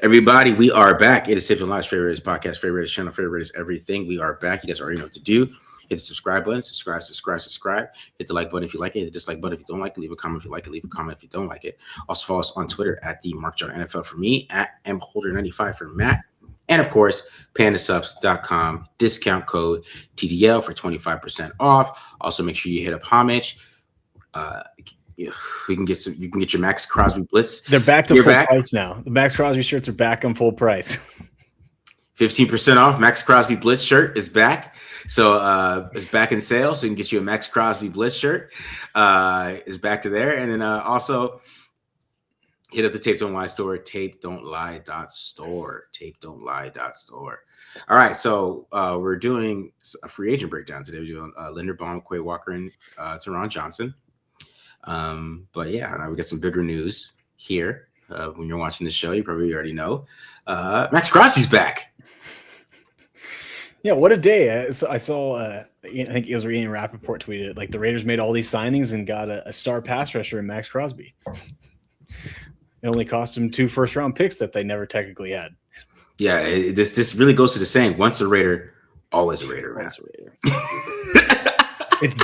Everybody, we are back. It is Tapedontlie Live's favorite podcast, favorite channel, favorite everything. We are back. You guys already know what to do. Hit the subscribe button, subscribe. Hit the like button if you like it. Hit the dislike button if you don't like it. Leave a comment if you like it. Leave a comment if you don't like it. Also follow us on Twitter at the Mark John NFL for me, at mholder95 for Matt. And of course, pandasubs.com, discount code TDL for 25% off. Also make sure you hit up homage. You can get your Max Crosby Blitz. They're back to full price now. The Max Crosby shirts are back on full price. 15% off. Max Crosby Blitz shirt is back. So it's back in sale. So you can get you a Max Crosby Blitz shirt. Is back to there. And then also hit up the Tape Don't Lie store, tapedontlie.store. Tapedontlie.store. All right. So we're doing a free agent breakdown today. We're doing Linderbaum, Quay Walker, and Taron Johnson. But yeah, now we got some bigger news here. When you're watching the show, you probably already know. Max Crosby's back. Yeah, what a day. I saw, I think it was Ian Rappaport tweeted it, like the Raiders made all these signings and got a star pass rusher in Max Crosby. It only cost them 2 first-round picks that they never technically had. Yeah, this really goes to the saying, once a Raider, always a Raider. Once a Raider. It's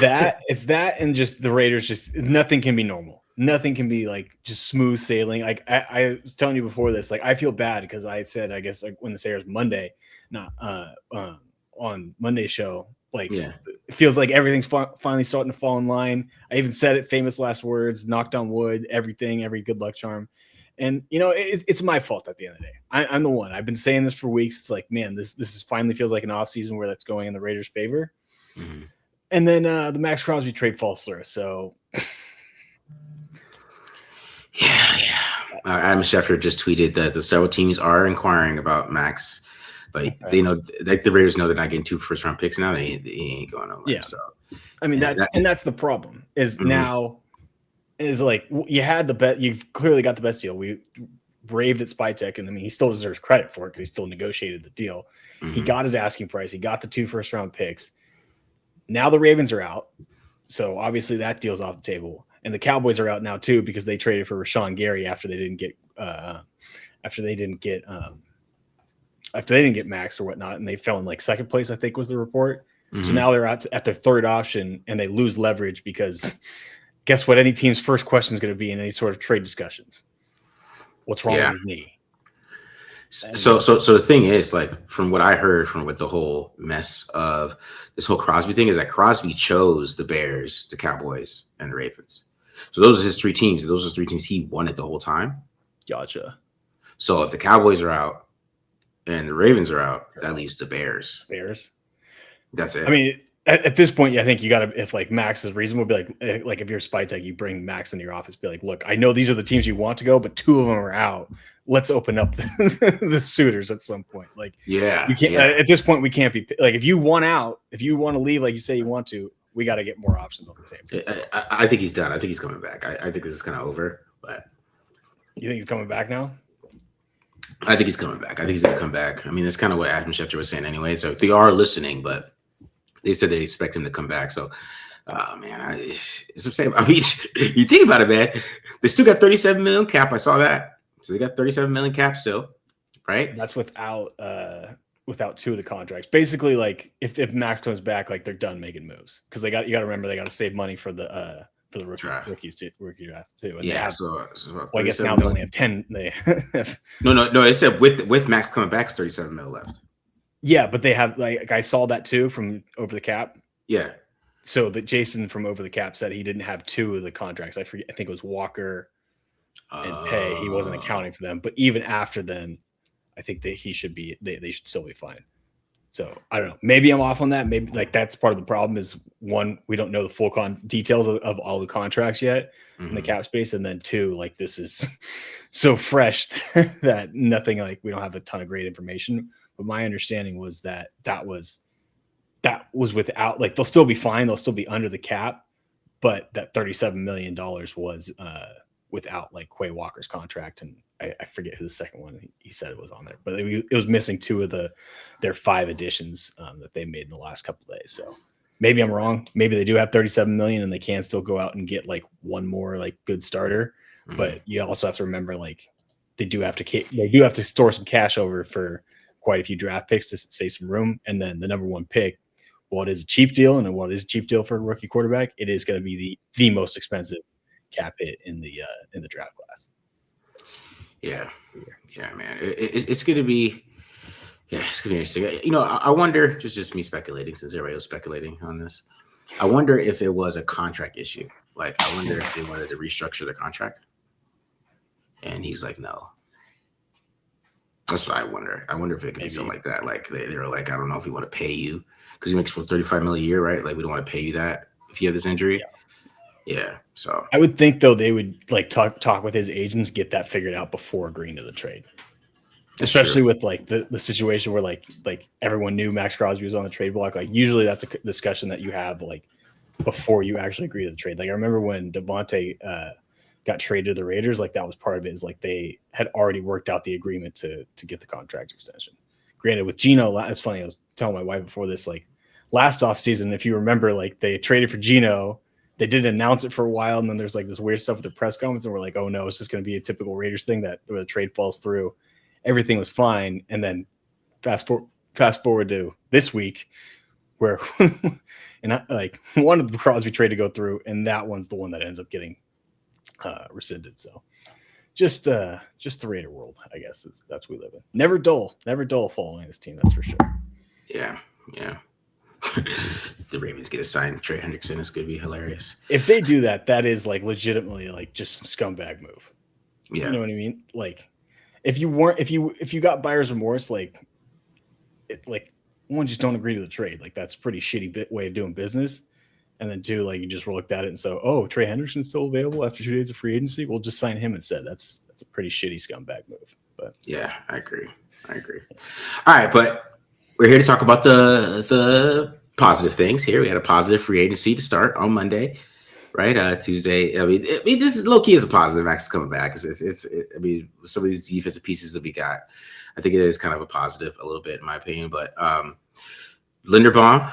that, and just the Raiders. Just nothing can be normal. Nothing can be like just smooth sailing. Like I was telling you before this, like I feel bad because I said, I guess like when this airs Monday, not on Monday's show, like It feels like everything's finally starting to fall in line. I even said it, famous last words, knocked on wood, everything, every good luck charm. And it's my fault at the end of the day. I'm the one. I've been saying this for weeks. It's like, man, this is finally feels like an off season where that's going in the Raiders' favor. Mm-hmm. And then the Max Crosby trade falls through. So, yeah. Adam Schefter just tweeted that the several teams are inquiring about Max, but they know, like the Raiders know they're not getting 2 first-round picks now. They ain't going nowhere. Yeah. So, I mean, that's the problem. Is now is like you had the bet. You've clearly got the best deal. We raved at Spytech, and I mean, he still deserves credit for it because he still negotiated the deal. Mm-hmm. He got his asking price. He got the 2 first-round picks. Now the Ravens are out, so obviously that deal's off the table, and the Cowboys are out now too because they traded for Rashawn Gary after they didn't get Max or whatnot, and they fell in like second place, I think was the report. Mm-hmm. So now they're out at their third option, and they lose leverage because guess what? Any team's first question is going to be in any sort of trade discussions. What's wrong with his knee? So the thing is, like, from what I heard from with the whole mess of this whole Crosby thing is that Crosby chose the Bears, the Cowboys, and the Ravens. So those are his 3 teams. Those are 3 teams he wanted the whole time. Gotcha. So if the Cowboys are out and the Ravens are out, that leaves the Bears. That's it. I mean, at this point, I think you got to, if like Max is reasonable, be like if you're Spytech, you bring Max into your office, be like, look, I know these are the teams you want to go, but 2 of them are out. Let's open up the suitors at some point. Like, you can't at this point. We can't be like, if you want out, if you want to leave, like you say you want to, we got to get more options on the table. So, I think he's done. I think he's coming back. I think this is kind of over. But you think he's coming back now? I think he's coming back. I think he's going to come back. I mean, that's kind of what Adam Schefter was saying anyway. So they are listening, but they said they expect him to come back. So, man, it's the same. I mean, you think about it, man. They still got $37 million cap. I saw that. So they got $37 million cap still, right? That's without 2 of the contracts. Basically, like if Max comes back, like they're done making moves because you got to remember they got to save money for the rookie draft too. And so I guess now they only have 10. They no. It said with Max coming back, $37 million left. Yeah, but they have like I saw that too from Over the Cap. Yeah. So that Jason from Over the Cap said he didn't have 2 of the contracts. I forget. I think it was Walker and Pay. He wasn't accounting for them, but even after then, I think that he should be. They should still be fine. So I don't know. Maybe I'm off on that. Maybe like that's part of the problem is 1, we don't know the full details of all the contracts yet in the cap space, and then 2, like this is so fresh that nothing like we don't have a ton of great information. But my understanding was that was without like they'll still be fine. They'll still be under the cap, but that $37 million was without like Quay Walker's contract, and I forget who the second one he said it was on there, but it was missing 2 of their 5 additions that they made in the last couple of days. So maybe I'm wrong. Maybe they do have $37 million and they can still go out and get like one more like good starter. Mm-hmm. But you also have to remember like they do have to store some cash over for quite a few draft picks to save some room. And then the number one pick, what is a cheap deal and what is a cheap deal for a rookie quarterback? It is going to be the most expensive cap hit in the draft class. Yeah, man. It's going to be. Yeah, it's gonna be interesting. I wonder, just me speculating, since everybody was speculating on this. I wonder if it was a contract issue. Like, I wonder if they wanted to restructure the contract. And he's like, no. That's what I wonder. I wonder if it could be something like that. Like, they were like, I don't know if we want to pay you because he makes $35 million a year, right? Like, we don't want to pay you that if you have this injury. Yeah. So I would think though they would like talk with his agents, get that figured out before agreeing to the trade. Especially with like the situation where like everyone knew Max Crosby was on the trade block. Like usually that's a discussion that you have like before you actually agree to the trade. Like I remember when Devontae got traded to the Raiders, like that was part of it, is like they had already worked out the agreement to get the contract extension. Granted, with Geno, it's funny, I was telling my wife before this, like last offseason, if you remember, like they traded for Geno, they didn't announce it for a while, and then there's like this weird stuff with the press conference, and we're like, oh no, it's just going to be a typical Raiders thing where the trade falls through. Everything was fine, and then fast forward to this week, where and I, like one of the Crosby trade to go through, and that one's the one that ends up getting rescinded. So just the Raider world, I guess that's what we live in. Never dull following this team, that's for sure. Yeah. The Ravens get assigned Trey Hendrickson. It's gonna be hilarious if they do that. That is like legitimately like just some scumbag move. Yeah, you know what I mean. Like if you got buyer's remorse, like one, just don't agree to the trade. Like that's a pretty shitty way of doing business. And then two, like you just looked at it and so, oh, Trey Hendrickson's still available after 2 days of free agency. We'll just sign him instead. That's a pretty shitty scumbag move. But yeah, I agree. All right, but we're here to talk about the positive things here. We had a positive free agency to start on Monday, right? Tuesday. I mean, this is low key is a positive. Max is coming back. I mean, some of these defensive pieces that we got, I think it is kind of a positive a little bit in my opinion. But Linderbaum,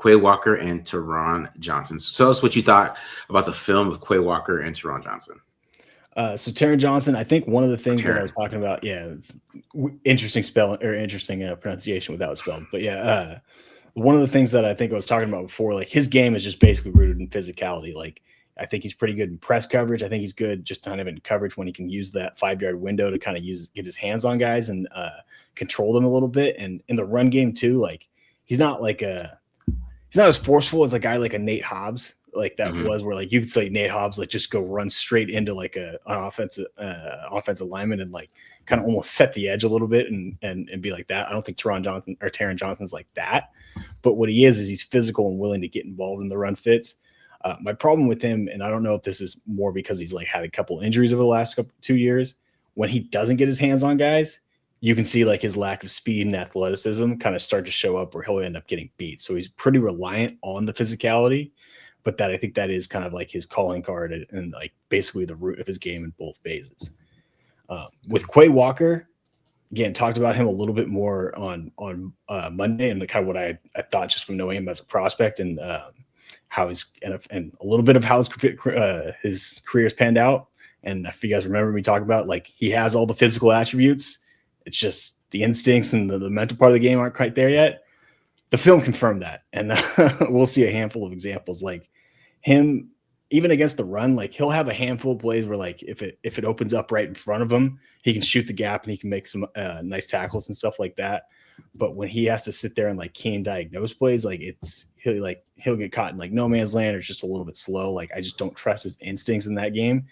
Quay Walker, and Taron Johnson. So tell us what you thought about the film of Quay Walker and Taron Johnson. So Taron Johnson, I think one of the things that I was talking about, it's interesting spelling or interesting pronunciation without spelling, but one of the things that I think I was talking about before, like his game is just basically rooted in physicality. Like I think he's pretty good in press coverage. I think he's good just kind of in coverage when he can use that 5-yard window to kind of get his hands on guys and control them a little bit. And in the run game too, like he's not as forceful as a guy like a Nate Hobbs. Like that was where like you could say Nate Hobbs like just go run straight into like an offensive lineman and like kind of almost set the edge a little bit and be like that. I don't think Taron Johnson's like that, but what he is he's physical and willing to get involved in the run fits. My problem with him, and I don't know if this is more because he's like had a couple injuries over the last 2 years, when he doesn't get his hands on guys, you can see like his lack of speed and athleticism kind of start to show up where he'll end up getting beat. So he's pretty reliant on the physicality. But that I think that is kind of like his calling card and like basically the root of his game in both phases. With Quay Walker, again, talked about him a little bit more on Monday and kind of what I thought just from knowing him as a prospect and how and a little bit of how his career's panned out. And if you guys remember me talking about, like he has all the physical attributes. It's just the instincts and the mental part of the game aren't quite there yet. The film confirmed that, and we'll see a handful of examples like him, even against the run. Like he'll have a handful of plays where, like, if it opens up right in front of him, he can shoot the gap and he can make some nice tackles and stuff like that. But when he has to sit there and like key and diagnose plays, like he'll get caught in like no man's land or just a little bit slow. Like I just don't trust his instincts in that game.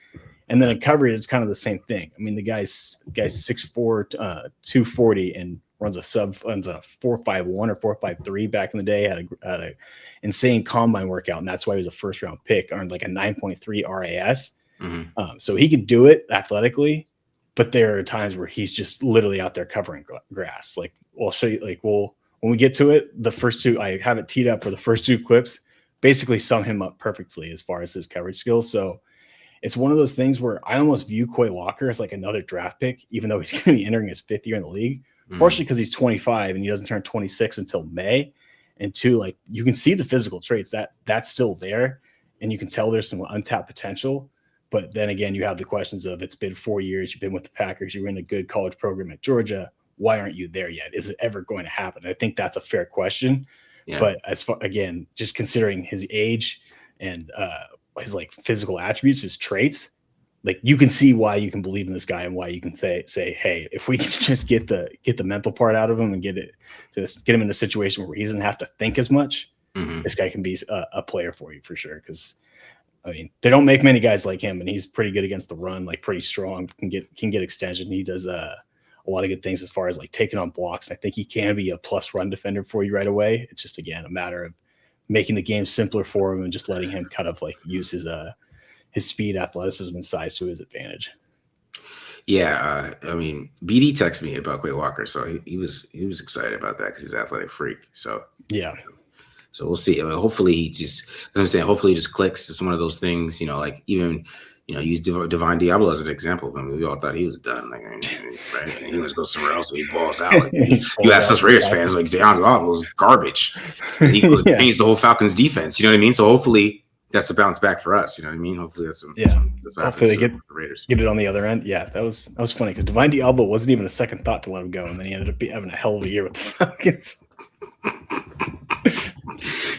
And then in coverage, it's kind of the same thing. I mean, the guy's 6'4", 240 and runs a 4.51 or 4.53 back in the day. Had a insane combine workout, and that's why he was a first round pick. Earned like a 9.3 RAS. So he can do it athletically, but there are times where he's just literally out there covering grass. Like I'll show you. Like when we get to it, the first two I have it teed up where the first two clips basically sum him up perfectly as far as his coverage skills. So it's one of those things where I almost view Quay Walker as like another draft pick, even though he's going to be entering his 5th year in the league. Partially because he's 25 and he doesn't turn 26 until May. And two, like you can see the physical traits that's still there. And you can tell there's some untapped potential. But then again, you have the questions of it's been 4 years. You've been with the Packers. You're in a good college program at Georgia. Why aren't you there yet? Is it ever going to happen? I think that's a fair question. Yeah. But as far, again, just considering his age and his like physical attributes, his traits, like you can see why you can believe in this guy and why you can say, hey, if we can just get the mental part out of him and get him in a situation where he doesn't have to think as much, this guy can be a player for you for sure. Because I mean, they don't make many guys like him, and he's pretty good against the run, like pretty strong, can get extension. He does a lot of good things as far as like taking on blocks. I think he can be a plus run defender for you right away. It's just, again, a matter of making the game simpler for him and just letting him kind of like use his speed, athleticism, and size to his advantage. Yeah, I mean, BD texted me about Quay Walker, so he was excited about that because he's an athletic freak. So yeah. So we'll see. I mean, hopefully he just, as I'm saying, hopefully he just clicks. It's one of those things, like even, use Divine Diablo as an example. I mean, we all thought he was done. Like, right? And he was go somewhere else, so he balls out. Like, you ask us Raiders fans, like, Divine Diablo was garbage. And he changed the whole Falcons defense. You know what I mean? So hopefully that's a bounce back for us. You know what I mean? Hopefully that's hopefully they get it on the other end. Yeah, that was funny because Divine Diablo wasn't even a second thought to let him go, and then he ended up having a hell of a year with the Falcons.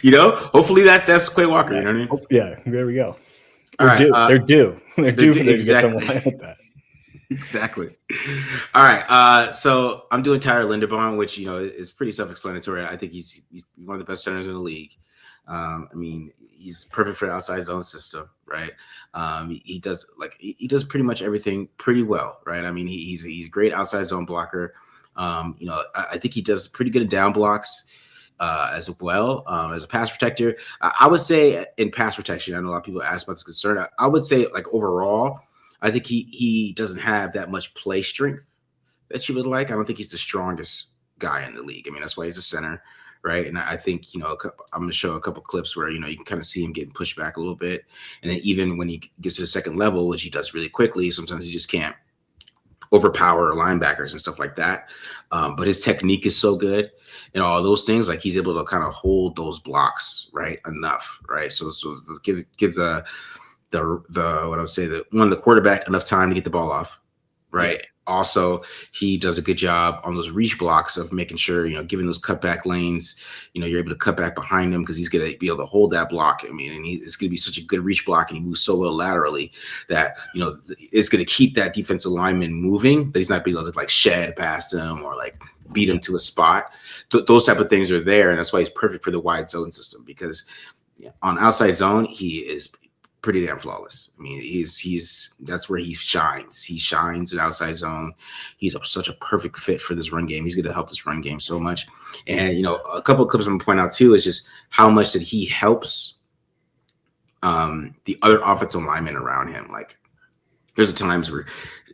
Hopefully that's Quay Walker. You know what I mean? Yeah, there we go. They're due for them to get someone like that. Exactly. All right. So I'm doing Tyler Linderbaum, which is pretty self-explanatory. I think he's one of the best centers in the league. I mean, he's perfect for the outside zone system, right? He does pretty much everything pretty well, right? I mean, he's a great outside zone blocker. I think he does pretty good at down blocks. As well as a pass protector. I would say in pass protection, I know a lot of people ask about this concern. I would say like overall, I think he doesn't have that much play strength that you would like. I don't think he's the strongest guy in the league. I mean, that's why he's a center, right? And I think, I'm going to show a couple clips where, you can kind of see him getting pushed back a little bit. And then even when he gets to the second level, which he does really quickly, sometimes he just can't overpower linebackers and stuff like that. But his technique is so good and all those things, like he's able to kind of hold those blocks, right? Enough, right? So give the what I would say the quarterback enough time to get the ball off, right? Yeah. Also, he does a good job on those reach blocks of making sure, giving those cutback lanes, you're able to cut back behind him because he's going to be able to hold that block. I mean, and it's going to be such a good reach block and he moves so well laterally that, it's going to keep that defensive lineman moving, but he's not being able to like shed past him or like beat him to a spot. Those type of things are there. And that's why he's perfect for the wide zone system because on outside zone, he is pretty damn flawless. I mean, he's that's where he shines. He shines in outside zone. He's such a perfect fit for this run game. He's going to help this run game so much. And, a couple of clips I'm going to point out too is just how much that he helps the other offensive linemen around him. Like there's times where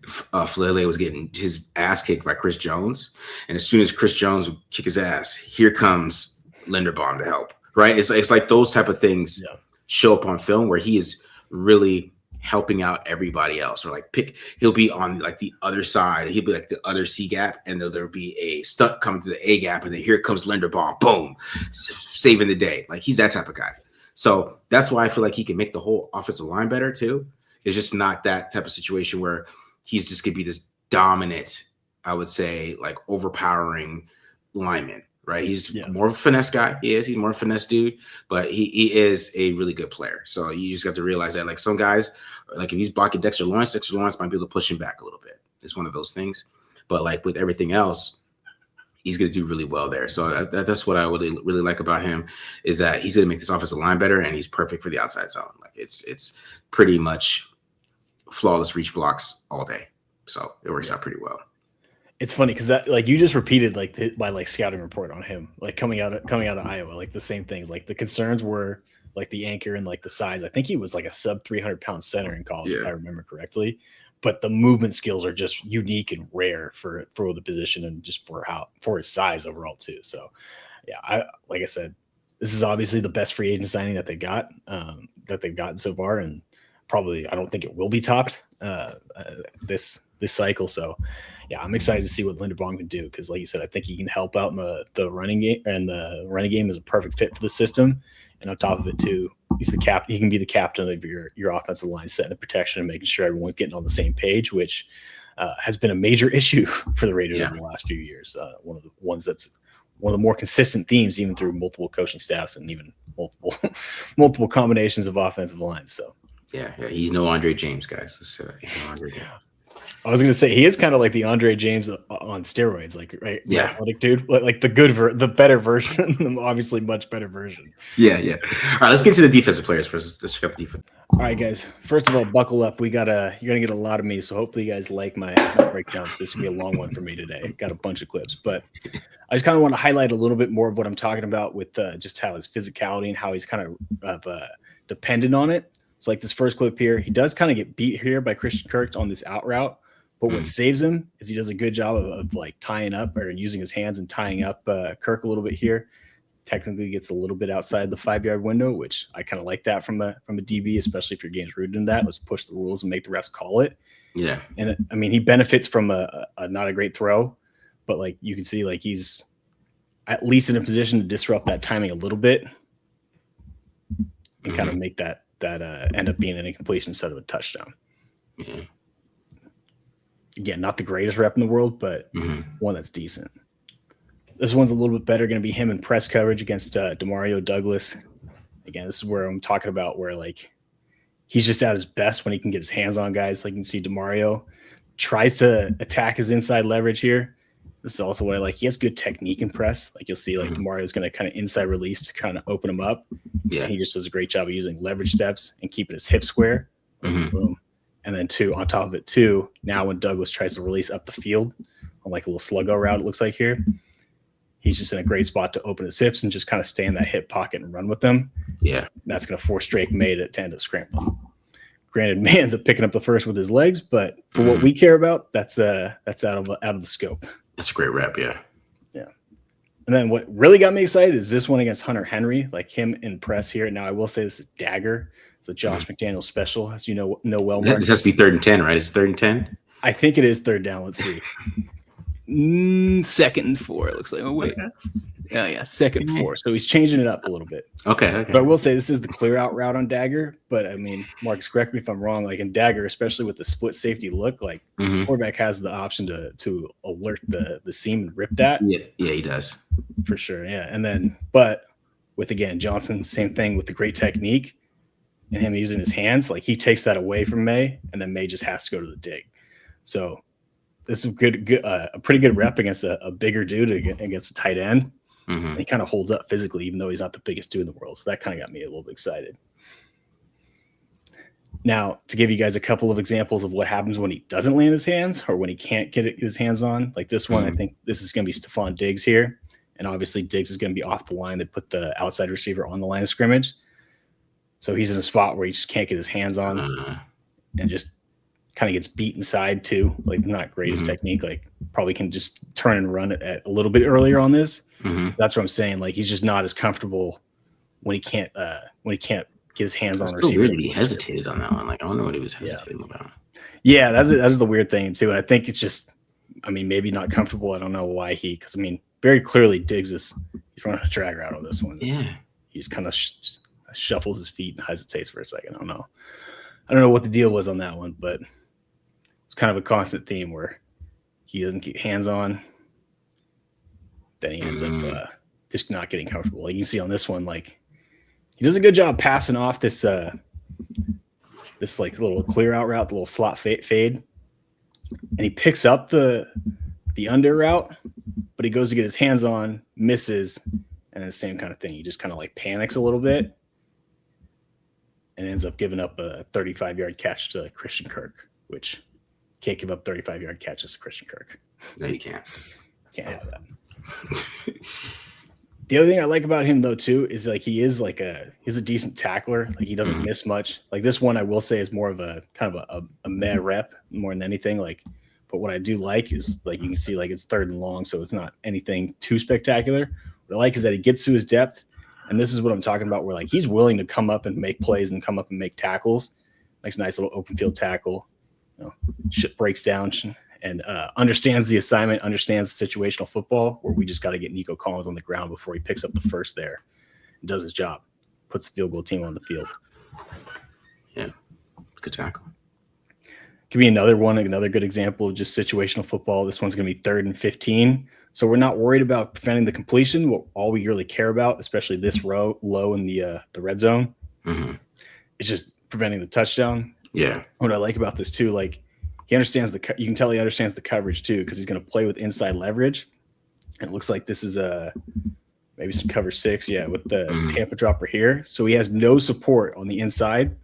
Falele was getting his ass kicked by Chris Jones. And as soon as Chris Jones would kick his ass, here comes Linderbaum to help, right? It's like those type of things show up on film where he is really helping out everybody else, or like he'll be on like the other side. He'll be like the other C gap and there'll be a stunt coming to the A gap. And then here comes Linderbaum, boom, saving the day. Like he's that type of guy. So that's why I feel like he can make the whole offensive line better too. It's just not that type of situation where he's just gonna be this dominant, I would say, like overpowering lineman. Right. He's more of a finesse guy. He's more of a finesse dude, but he is a really good player. So you just have to realize that like some guys, like if he's blocking Dexter Lawrence might be able to push him back a little bit. It's one of those things. But like with everything else, he's going to do really well there. So that's what I would really like about him is that he's going to make this offensive line better and he's perfect for the outside zone. Like it's pretty much flawless reach blocks all day. So it works out pretty well. It's funny because that like you just repeated like my like scouting report on him, like coming out of Iowa, like the same things. Like the concerns were like the anchor and like the size. I think he was like a sub 300-pound center in college, if I remember correctly. But the movement skills are just unique and rare for the position and just for his size overall too. So yeah, like I said, this is obviously the best free agent signing that they've gotten so far, and probably I don't think it will be topped this cycle. So yeah, I'm excited to see what Linderbaum can do because, like you said, I think he can help out in the running game, and the running game is a perfect fit for the system. And on top of it, too, he's the cap. He can be the captain of your offensive line, setting the protection and making sure everyone's getting on the same page, which has been a major issue for the Raiders over the last few years. One of the ones that's one of the more consistent themes, even through multiple coaching staffs and even multiple combinations of offensive lines. So yeah, he's no Andre James, guys. Let's say that. He's no Andre James. I was gonna say he is kind of like the Andre James on steroids, like right, yeah, athletic dude, like the better version, obviously much better version. Yeah. All right, let's get to the defensive players first. Let's check out the defense. All right, guys. First of all, buckle up. You're gonna get a lot of me, so hopefully you guys like my breakdowns. This will be a long one for me today. Got a bunch of clips, but I just kind of want to highlight a little bit more of what I'm talking about with just how his physicality and how he's kind of dependent on it. So like this first clip here, he does kind of get beat here by Christian Kirk on this out route. But what saves him is he does a good job of like tying up or using his hands and tying up Kirk a little bit here. Technically gets a little bit outside the 5-yard window, which I kind of like that from a DB, especially if your game's rooted in that. Let's push the rules and make the refs call it. Yeah. And I mean, he benefits from a not a great throw, but like you can see like he's at least in a position to disrupt that timing a little bit and kind of make that end up being an incompletion instead of a touchdown. Yeah. Again, not the greatest rep in the world, but one that's decent. This one's a little bit better, going to be him in press coverage against Demario Douglas. Again, this is where I'm talking about where like he's just at his best when he can get his hands on guys. Like you can see Demario tries to attack his inside leverage here. This is also what I like. He has good technique in press. Like you'll see like Demario's going to kind of inside release to kind of open him up. Yeah. And he just does a great job of using leverage steps and keeping his hip square. Boom. And then on top of it, now when Douglas tries to release up the field on like a little sluggo route, it looks like here, he's just in a great spot to open his hips and just kind of stay in that hip pocket and run with them. Yeah. And that's going to force Drake May to end up scrambling. Granted, May ends up picking up the first with his legs, but for what we care about, that's out of the scope. That's a great rep, yeah. Yeah. And then what really got me excited is this one against Hunter Henry, like him in press here. Now, I will say this is dagger. The Josh McDaniel special, as you know well. Mark. This has to be 3rd and 10, right? It's 3rd and 10? I think it is 3rd down. Let's see. 2nd and 4, it looks like. Oh, wait. Okay. Yeah, 2nd and 4. So he's changing it up a little bit. Okay. But I will say this is the clear out route on dagger. But, I mean, Marcus, correct me if I'm wrong. Like in dagger, especially with the split safety look, like quarterback has the option to alert the seam and rip that. Yeah, he does. For sure, yeah. And then, but with, again, Johnson, same thing with the great technique. And him using his hands, like he takes that away from May, and then May just has to go to the dig. So this is a pretty good rep against a bigger dude against a tight end. And he kind of holds up physically, even though he's not the biggest dude in the world. So that kind of got me a little bit excited. Now, to give you guys a couple of examples of what happens when he doesn't land his hands or when he can't get his hands on, like this one, I think this is going to be Stephon Diggs here. And obviously Diggs is going to be off the line. They put the outside receiver on the line of scrimmage. So he's in a spot where he just can't get his hands on and just kind of gets beat inside too. Like not greatest technique. Like probably can just turn and run it a little bit earlier on this. That's what I'm saying. Like he's just not as comfortable when he can't get his hands on the receiver. Weird he hesitated on that one. Like I don't know what he was hesitating about. Yeah, that's the weird thing too. And I think it's just, I mean, maybe not comfortable. I don't know why because I mean, very clearly Diggs he's running a drag route on this one. Yeah, he's kind of shuffles his feet and hesitates for a second. I don't know what the deal was on that one, but it's kind of a constant theme where he doesn't get hands on, then he ends up just not getting comfortable. Like you can see on this one, like he does a good job passing off this like little clear out route, the little slot fade, and he picks up the under route, but he goes to get his hands on, misses, and then the same kind of thing. He just kind of like panics a little bit and ends up giving up a 35-yard catch to Christian Kirk, which can't give up 35-yard catches to Christian Kirk. No, you can't. Can't have that. The other thing I like about him though too is like he's a decent tackler. Like he doesn't miss much. Like this one I will say is more of a kind of a meh rep more than anything. Like, but what I do like is like you can see like it's 3rd and long, so it's not anything too spectacular. What I like is that he gets to his depth. And this is what I'm talking about where like he's willing to come up and make plays and come up and make tackles. Makes a nice little open field tackle. Shit breaks down and understands the assignment, understands situational football where we just got to get Nico Collins on the ground before he picks up the first there and does his job. puts the field goal team on the field. Yeah, good tackle. Could be another good example of just situational football. This one's going to be 3rd and 15. So we're not worried about preventing the completion. All we really care about, especially this low in the red zone, is just preventing the touchdown. Yeah. What I like about this too, like he understands you can tell he understands the coverage too, because he's going to play with inside leverage. And it looks like this is maybe some cover 6, with the Tampa dropper here. So he has no support on the inside.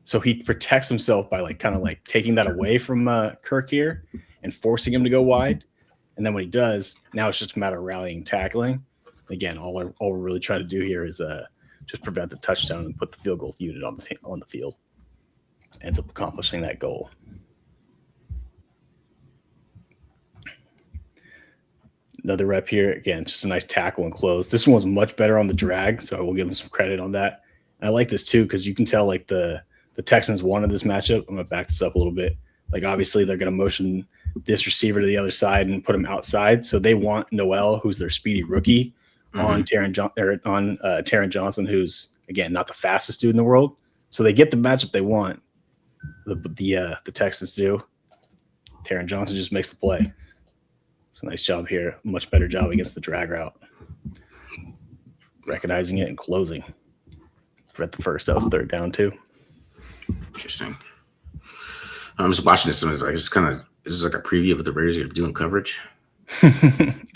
So he protects himself by kind of taking that away from Kirk here and forcing him to go wide. And then when he does, now it's just a matter of rallying, tackling. Again, all we're really trying to do here is just prevent the touchdown and put the field goal unit on the field. Ends up accomplishing that goal. Another rep here. Again, just a nice tackle and close. This one was much better on the drag, so I will give him some credit on that. And I like this too because you can tell the Texans wanted this matchup. I'm going to back this up a little bit. Obviously, they're going to motion this receiver to the other side and put him outside. So they want Noel, who's their speedy rookie, on Taron Johnson, who's, again, not the fastest dude in the world. So they get the matchup they want. The Texans do. Taron Johnson just makes the play. It's a nice job here. Much better job against the drag route. Recognizing it and closing. At the first, that was 3rd down too. Interesting. I'm just watching this. And this is like a preview of what the Raiders are going to do in coverage.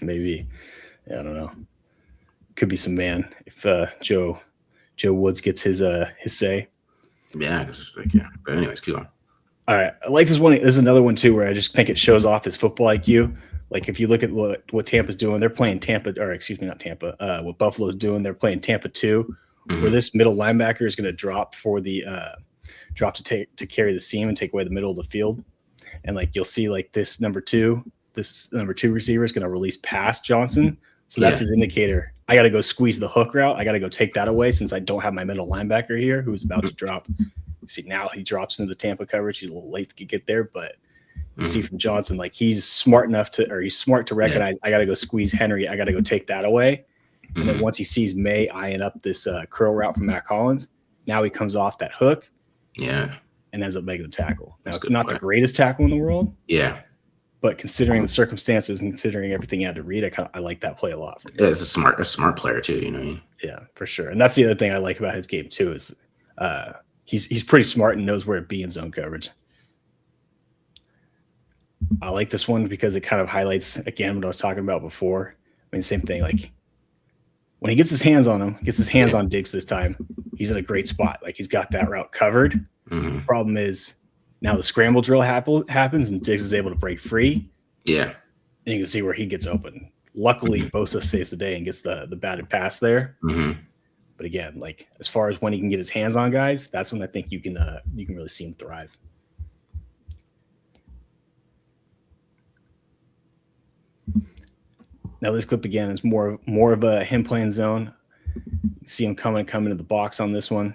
Maybe. Yeah, I don't know. Could be some man if Joe Woods gets his say. Yeah, But anyways, keep on. All right, I like this one. This is another one too, where I just think it shows off his football IQ. If you look at what Tampa's doing, they're playing not Tampa. What Buffalo's doing, they're playing Tampa 2, where this middle linebacker is going to drop for the to carry the seam and take away the middle of the field. And you'll see this number 2 receiver is going to release past Johnson. So that's his indicator. I got to go squeeze the hook route. I got to go take that away since I don't have my middle linebacker here who's about to drop. See, now he drops into the Tampa coverage. He's a little late to get there, but you see from Johnson, he's smart to recognize I got to go squeeze Henry. I got to go take that away. And then once he sees May eyeing up this curl route from Matt Collins, now he comes off that hook. Yeah. And ends up making the tackle. Now, not the greatest tackle in the world. Yeah. But considering the circumstances and considering everything he had to read, I like that play a lot. Yeah, it's a smart player too, you know. Yeah, for sure. And that's the other thing I like about his game too is he's pretty smart and knows where to be in zone coverage. I like this one because it kind of highlights again what I was talking about before. I mean, same thing. When he gets his hands on him, on Diggs this time, he's in a great spot. He's got that route covered. The problem is now the scramble drill happens and Diggs is able to break free. Yeah. And you can see where he gets open. Luckily, Bosa saves the day and gets the batted pass there. But again, as far as when he can get his hands on guys, that's when I think you can really see him thrive. Now this clip again is more of a him playing zone. You see him coming to the box on this one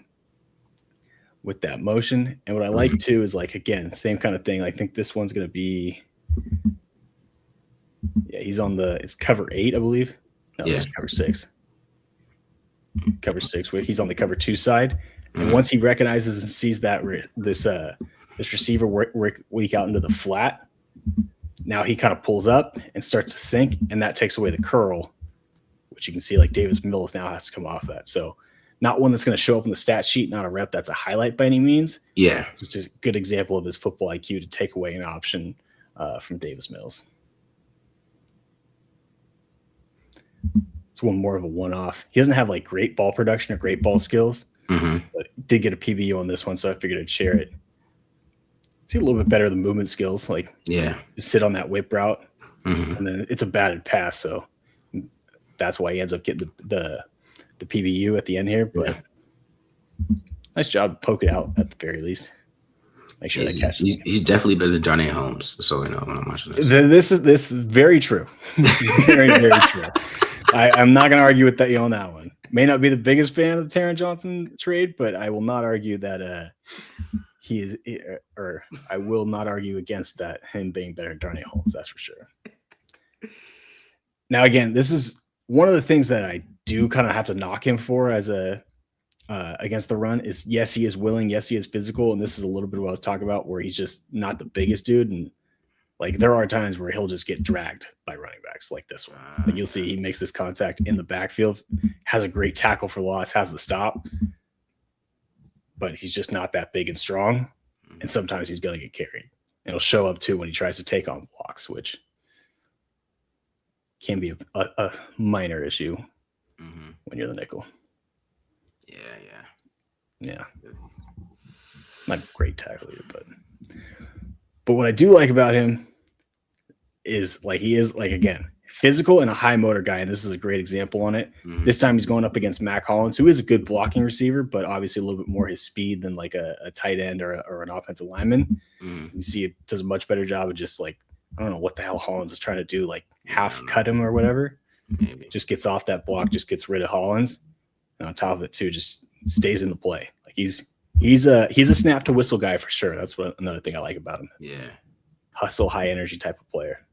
with that motion. And what I like too is again, same kind of thing. I think this one's going to be, he's on it's cover 8, I believe. No, it's cover 6. Cover 6, where he's on the cover 2 side. And once he recognizes and sees that this receiver weak out into the flat, now he kind of pulls up and starts to sink, and that takes away the curl, which you can see Davis Mills now has to come off that. So not one that's going to show up in the stat sheet, not a rep that's a highlight by any means. Yeah. Just a good example of his football IQ to take away an option from Davis Mills. It's one more of a one-off. He doesn't have great ball production or great ball skills, but did get a PBU on this one, so I figured I'd share it. See a little bit better the movement skills, sit on that whip route, and then it's a batted pass, so that's why he ends up getting the PBU at the end here. But nice job, poke it out at the very least. Make sure that catches. He's definitely better than Darnay Holmes, so I know when I'm watching this. This is very true, very very true. I'm not going to argue with that on that one. May not be the biggest fan of the Taron Johnson trade, but I will not argue that he is, or I will not argue against that him being better than Darnay Holmes. That's for sure. Now, again, this is one of the things that I do kind of have to knock him for as a against the run is, yes, he is willing. Yes, he is physical. And this is a little bit what I was talking about, where he's just not the biggest dude. And like, there are times where he'll just get dragged by running backs like this one. Like, you'll see he makes this contact in the backfield, has a great tackle for loss, has the stop, but he's just not that big and strong. And sometimes he's going to get carried. And it'll show up too when he tries to take on blocks, which can be a minor issue when you're the nickel. Yeah. Not a great tackle either, but what I do like about him is, like, he is, like, again, physical and a high motor guy, and this is a great example on it. This time he's going up against Mac Hollins, who is a good blocking receiver, but obviously a little bit more his speed than like a tight end or an offensive lineman. You see it does a much better job of just, like, I don't know what the hell Hollins is trying to do, like half cut him or whatever. Maybe just gets off that block, just gets rid of Hollins, and on top of it too, just stays in the play. Like, he's a snap to whistle guy for sure. That's what another thing I like about him. Yeah, hustle, high energy type of player.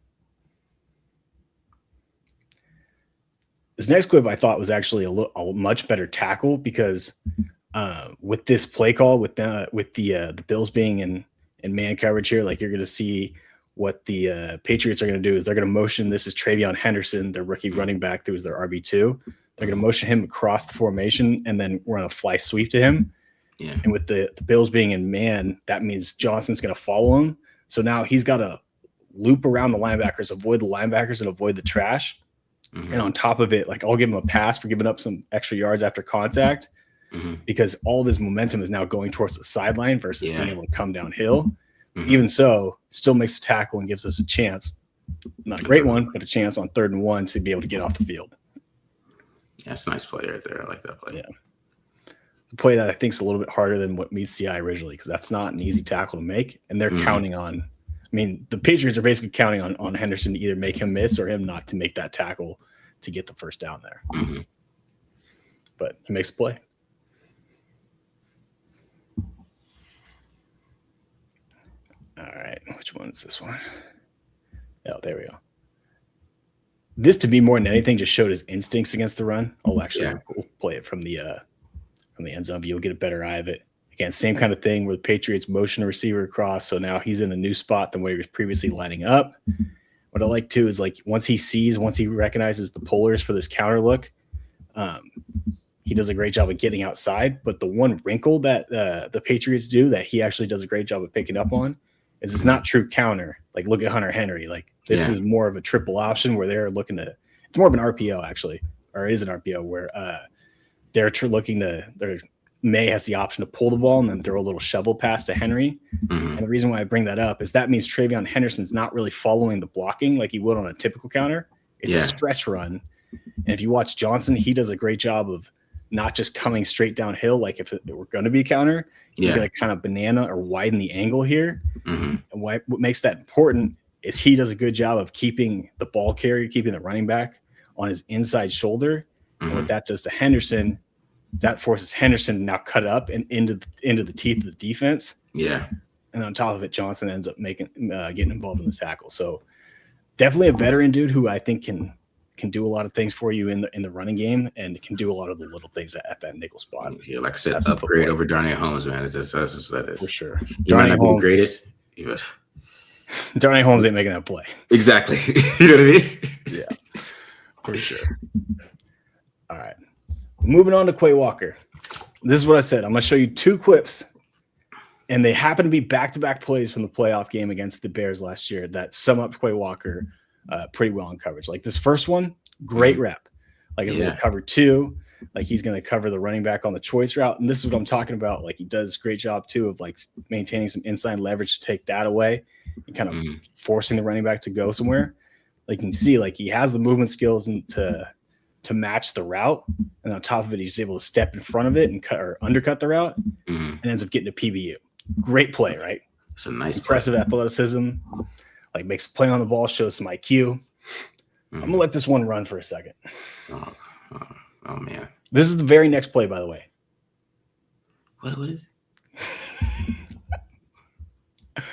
This next clip I thought was actually a much better tackle, because with this play call, with the Bills being in man coverage here, like, you're going to see what the Patriots are going to do is they're going to motion. This is Travion Henderson, their rookie running back, who is their RB2. They're going to motion him across the formation, and then we're going to fly sweep to him. Yeah. And with the Bills being in man, that means Johnson's going to follow him. So now he's got to loop around the linebackers, avoid the linebackers, and avoid the trash. And on top of it, like, I'll give him a pass for giving up some extra yards after contact, because all of his momentum is now going towards the sideline versus being able to come downhill. Even so, still makes a tackle and gives us a chance. Not a great one, but a chance on 3rd and 1 to be able to get off the field. Yeah, that's a nice play right there. I like that play. Yeah. The play that I think is a little bit harder than what meets the eye originally, because that's not an easy tackle to make. And they're counting on, I mean, the Patriots are basically counting on Henderson to either make him miss or him not to make that tackle to get the first down there. But he makes a play. All right, which one is this one? Oh, there we go. This, to be more than anything, just showed his instincts against the run. I'll actually play it from the end zone view. You'll get a better eye of it. Again, same kind of thing where the Patriots motion a receiver across, so now he's in a new spot than where he was previously lining up. What I like too is, like, once he recognizes the pullers for this counter look, he does a great job of getting outside. But the one wrinkle that the Patriots do that he actually does a great job of picking up on is it's not true counter. Like, look at Hunter Henry. Like, this is more of a triple option where they're looking to. It's more of an RPO actually, or it is an RPO where they're looking to. May has the option to pull the ball and then throw a little shovel pass to Henry. And the reason why I bring that up is that means Travion Henderson's not really following the blocking like he would on a typical counter. It's a stretch run. And if you watch Johnson, he does a great job of not just coming straight downhill. Like, if it were going to be a counter, you're going to kind of banana or widen the angle here. And what makes that important is he does a good job of keeping the ball carrier, keeping the running back on his inside shoulder. And what that does to Henderson, that forces Henderson to now cut up and into the teeth of the defense. Yeah. And on top of it, Johnson ends up getting involved in the tackle. So definitely a veteran dude who I think can do a lot of things for you in the running game, and can do a lot of the little things at that nickel spot. Yeah, like I said, that's upgrade over Darnay Holmes, man. That's what that is. For sure. He might not be the greatest. Darnay Holmes ain't making that play. Exactly. You know what I mean? Yeah, for sure. All right. Moving on to Quay Walker. This is what I said. I'm going to show you 2 clips, and they happen to be back-to-back plays from the playoff game against the Bears last year that sum up Quay Walker pretty well in coverage. Like, this first one, great rep. Like, it's going to cover 2. Like, he's going to cover the running back on the choice route. And this is what I'm talking about. Like, he does a great job, too, of, like, maintaining some inside leverage to take that away and kind of forcing the running back to go somewhere. Like, you can see, like, he has the movement skills to match the route, and on top of it, he's able to step in front of it and cut or undercut the route, and ends up getting a PBU. Great play, right? It's a nice, impressive athleticism. Like, makes a play on the ball, shows some IQ. I'm gonna let this one run for a second. Oh man, this is the very next play, by the way. What is it?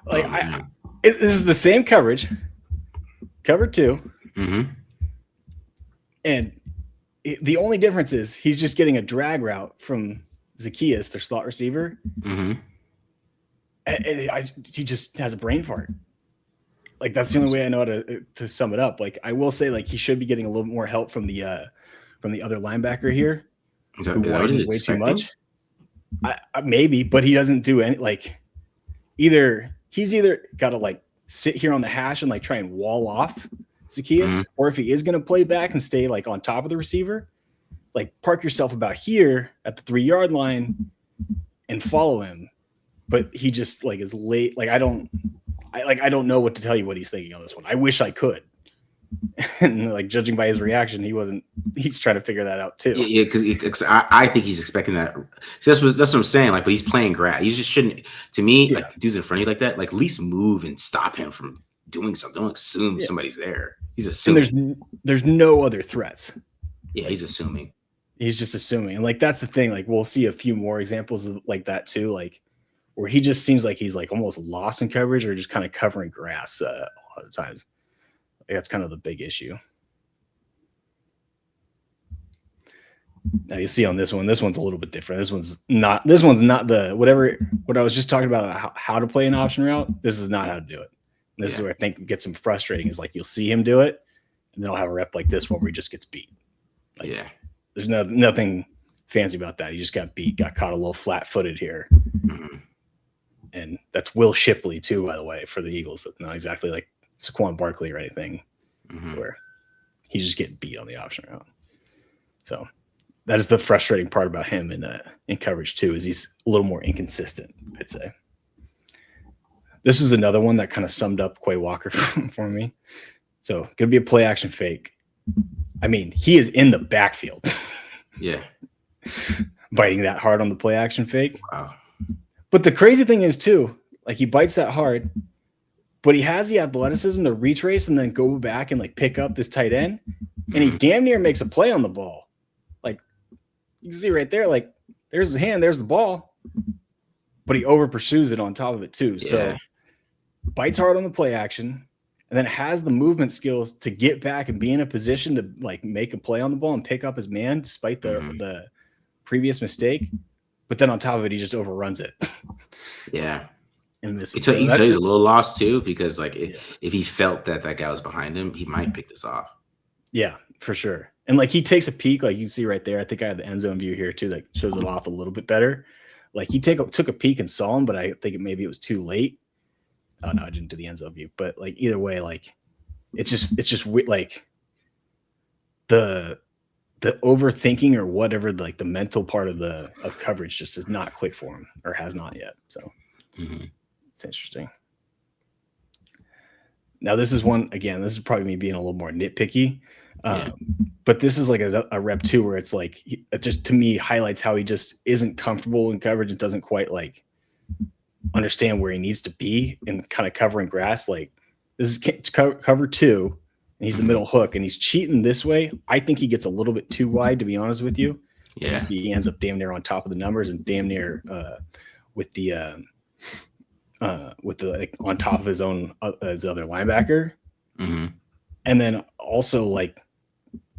Like, this is the same coverage, cover 2. And The only difference is he's just getting a drag route from Zacchaeus, their slot receiver. Mm-hmm. He just has a brain fart. Like that's the only way I know how to sum it up. Like I will say, like he should be getting a little more help from the other linebacker here, who widens way too much. Maybe, but he doesn't do any like he's either got to like sit here on the hash and like try and wall off Zacchaeus, or if he is going to play back and stay like on top of the receiver, like park yourself about here at the 3-yard line and follow him. But he just like is late. Like I don't know what to tell you what he's thinking on this one. I wish I could. And like judging by his reaction, he's trying to figure that out too. Yeah, because I think he's expecting that. So that's what I'm saying. Like, but he's playing grass. You just shouldn't. To me, like dudes in front of you like that, like at least move and stop him from doing something. Don't assume somebody's there. He's assuming. And there's no other threats. Yeah, he's assuming. He's just assuming, and like that's the thing. Like we'll see a few more examples of like that too. Like where he just seems like he's like almost lost in coverage or just kind of covering grass a lot of times. That's kind of the big issue. Now you see on this one's a little bit different. This one's not the what I was just talking about how to play an option route. This is not how to do it. And this is where I think it gets him frustrating is like you'll see him do it and then he'll have a rep like this one where he just gets beat. Like, there's nothing fancy about that. He just got beat, got caught a little flat-footed here. Mm-hmm. And that's Will Shipley too, by the way, for the Eagles. That's not exactly like Saquon Barkley or anything where he's just getting beat on the option route. So that is the frustrating part about him in coverage too, is he's a little more inconsistent, I'd say. This was another one that kind of summed up Quay Walker for me. So going to be a play action fake. I mean, he is in the backfield. Yeah. Biting that hard on the play action fake. Wow. But the crazy thing is too, like he bites that hard, but he has the athleticism to retrace and then go back and like pick up this tight end. And he damn near makes a play on the ball. Like you can see right there, like there's his hand, there's the ball, but he over pursues it on top of it too. Yeah. So bites hard on the play action and then has the movement skills to get back and be in a position to like make a play on the ball and pick up his man despite the previous mistake. But then on top of it, he just overruns it. Yeah. And this he's a little lost too, because like if he felt that guy was behind him, he might pick this off. Yeah, for sure. And like he takes a peek, like you see right there. I think I have the end zone view here too, that shows it off a little bit better. Like he took a peek and saw him, but I think maybe it was too late. Oh no, I didn't do the end zone view. But like either way, like it's just like the overthinking or whatever, like the mental part of coverage just does not click for him or has not yet. So it's interesting. Now this is one, again, this is probably me being a little more nitpicky. But this is like a rep too, where it's like, it just to me highlights how he just isn't comfortable in coverage and doesn't quite like understand where he needs to be and kind of covering grass. Like this is cover 2 and he's the middle hook and he's cheating this way. I think he gets a little bit too wide, to be honest with you. Yeah. You see he ends up damn near on top of the numbers and damn near with the like on top of his own his other linebacker. And then also like,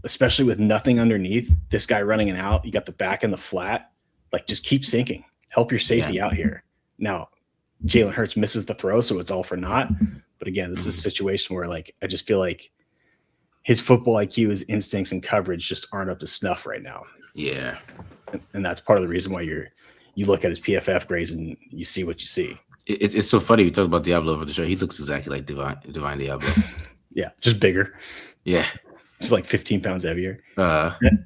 especially with nothing underneath, this guy running an out, you got the back and the flat, like just keep sinking, help your safety out here. Now Jalen Hurts misses the throw, so it's all for naught. But again, this is a situation where like, I just feel like his football IQ, his instincts and coverage just aren't up to snuff right now. Yeah. And that's part of the reason why you look at his PFF grades and you see what you see. It's so funny. We talk about Diablo over the show. He looks exactly like Divine Diablo. Yeah. Just bigger. Yeah. Just like 15 pounds heavier. And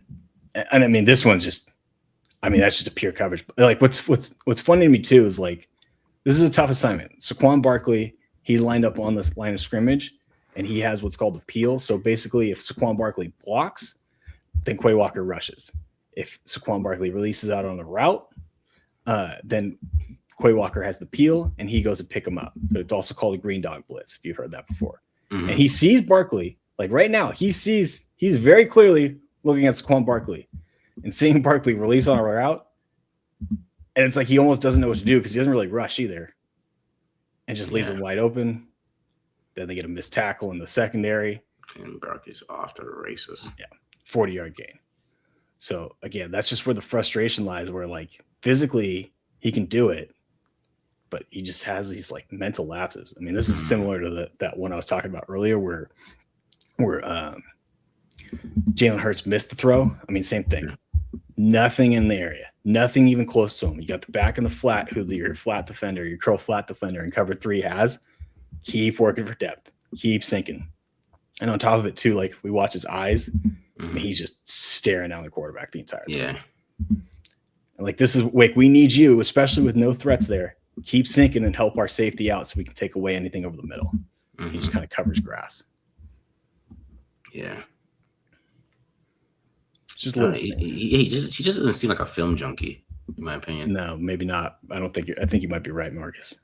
I mean, this one's just, I mean, that's just a pure coverage. Like what's funny to me too is like, this is a tough assignment. Saquon Barkley, he's lined up on this line of scrimmage and he has what's called a peel. So basically if Saquon Barkley blocks, then Quay Walker rushes. If Saquon Barkley releases out on a route, then Quay Walker has the peel and he goes to pick him up. But it's also called a green dog blitz, if you've heard that before. And he sees Barkley, like right now, he's very clearly looking at Saquon Barkley and seeing Barkley release on a route. And it's like he almost doesn't know what to do because he doesn't really rush either. And just leaves him wide open. Then they get a missed tackle in the secondary. And Barkley's off to the races. Yeah. 40-yard gain. So again, that's just where the frustration lies, where like physically he can do it, but he just has these like mental lapses. I mean, this is similar to that one I was talking about earlier where Jalen Hurts missed the throw. I mean, same thing. Nothing in the area, nothing even close to him. You got the back in the flat, who your flat defender, your curl flat defender in cover 3 has. Keep working for depth. Keep sinking. And on top of it, too, like we watch his eyes, and he's just staring down the quarterback the entire time. Yeah. And like, this is, Wake, we need you, especially with no threats there. Keep sinking and help our safety out so we can take away anything over the middle. He just kind of covers grass. Yeah. Just he just doesn't seem like a film junkie, in my opinion. No, maybe not. I think you might be right, Marcus.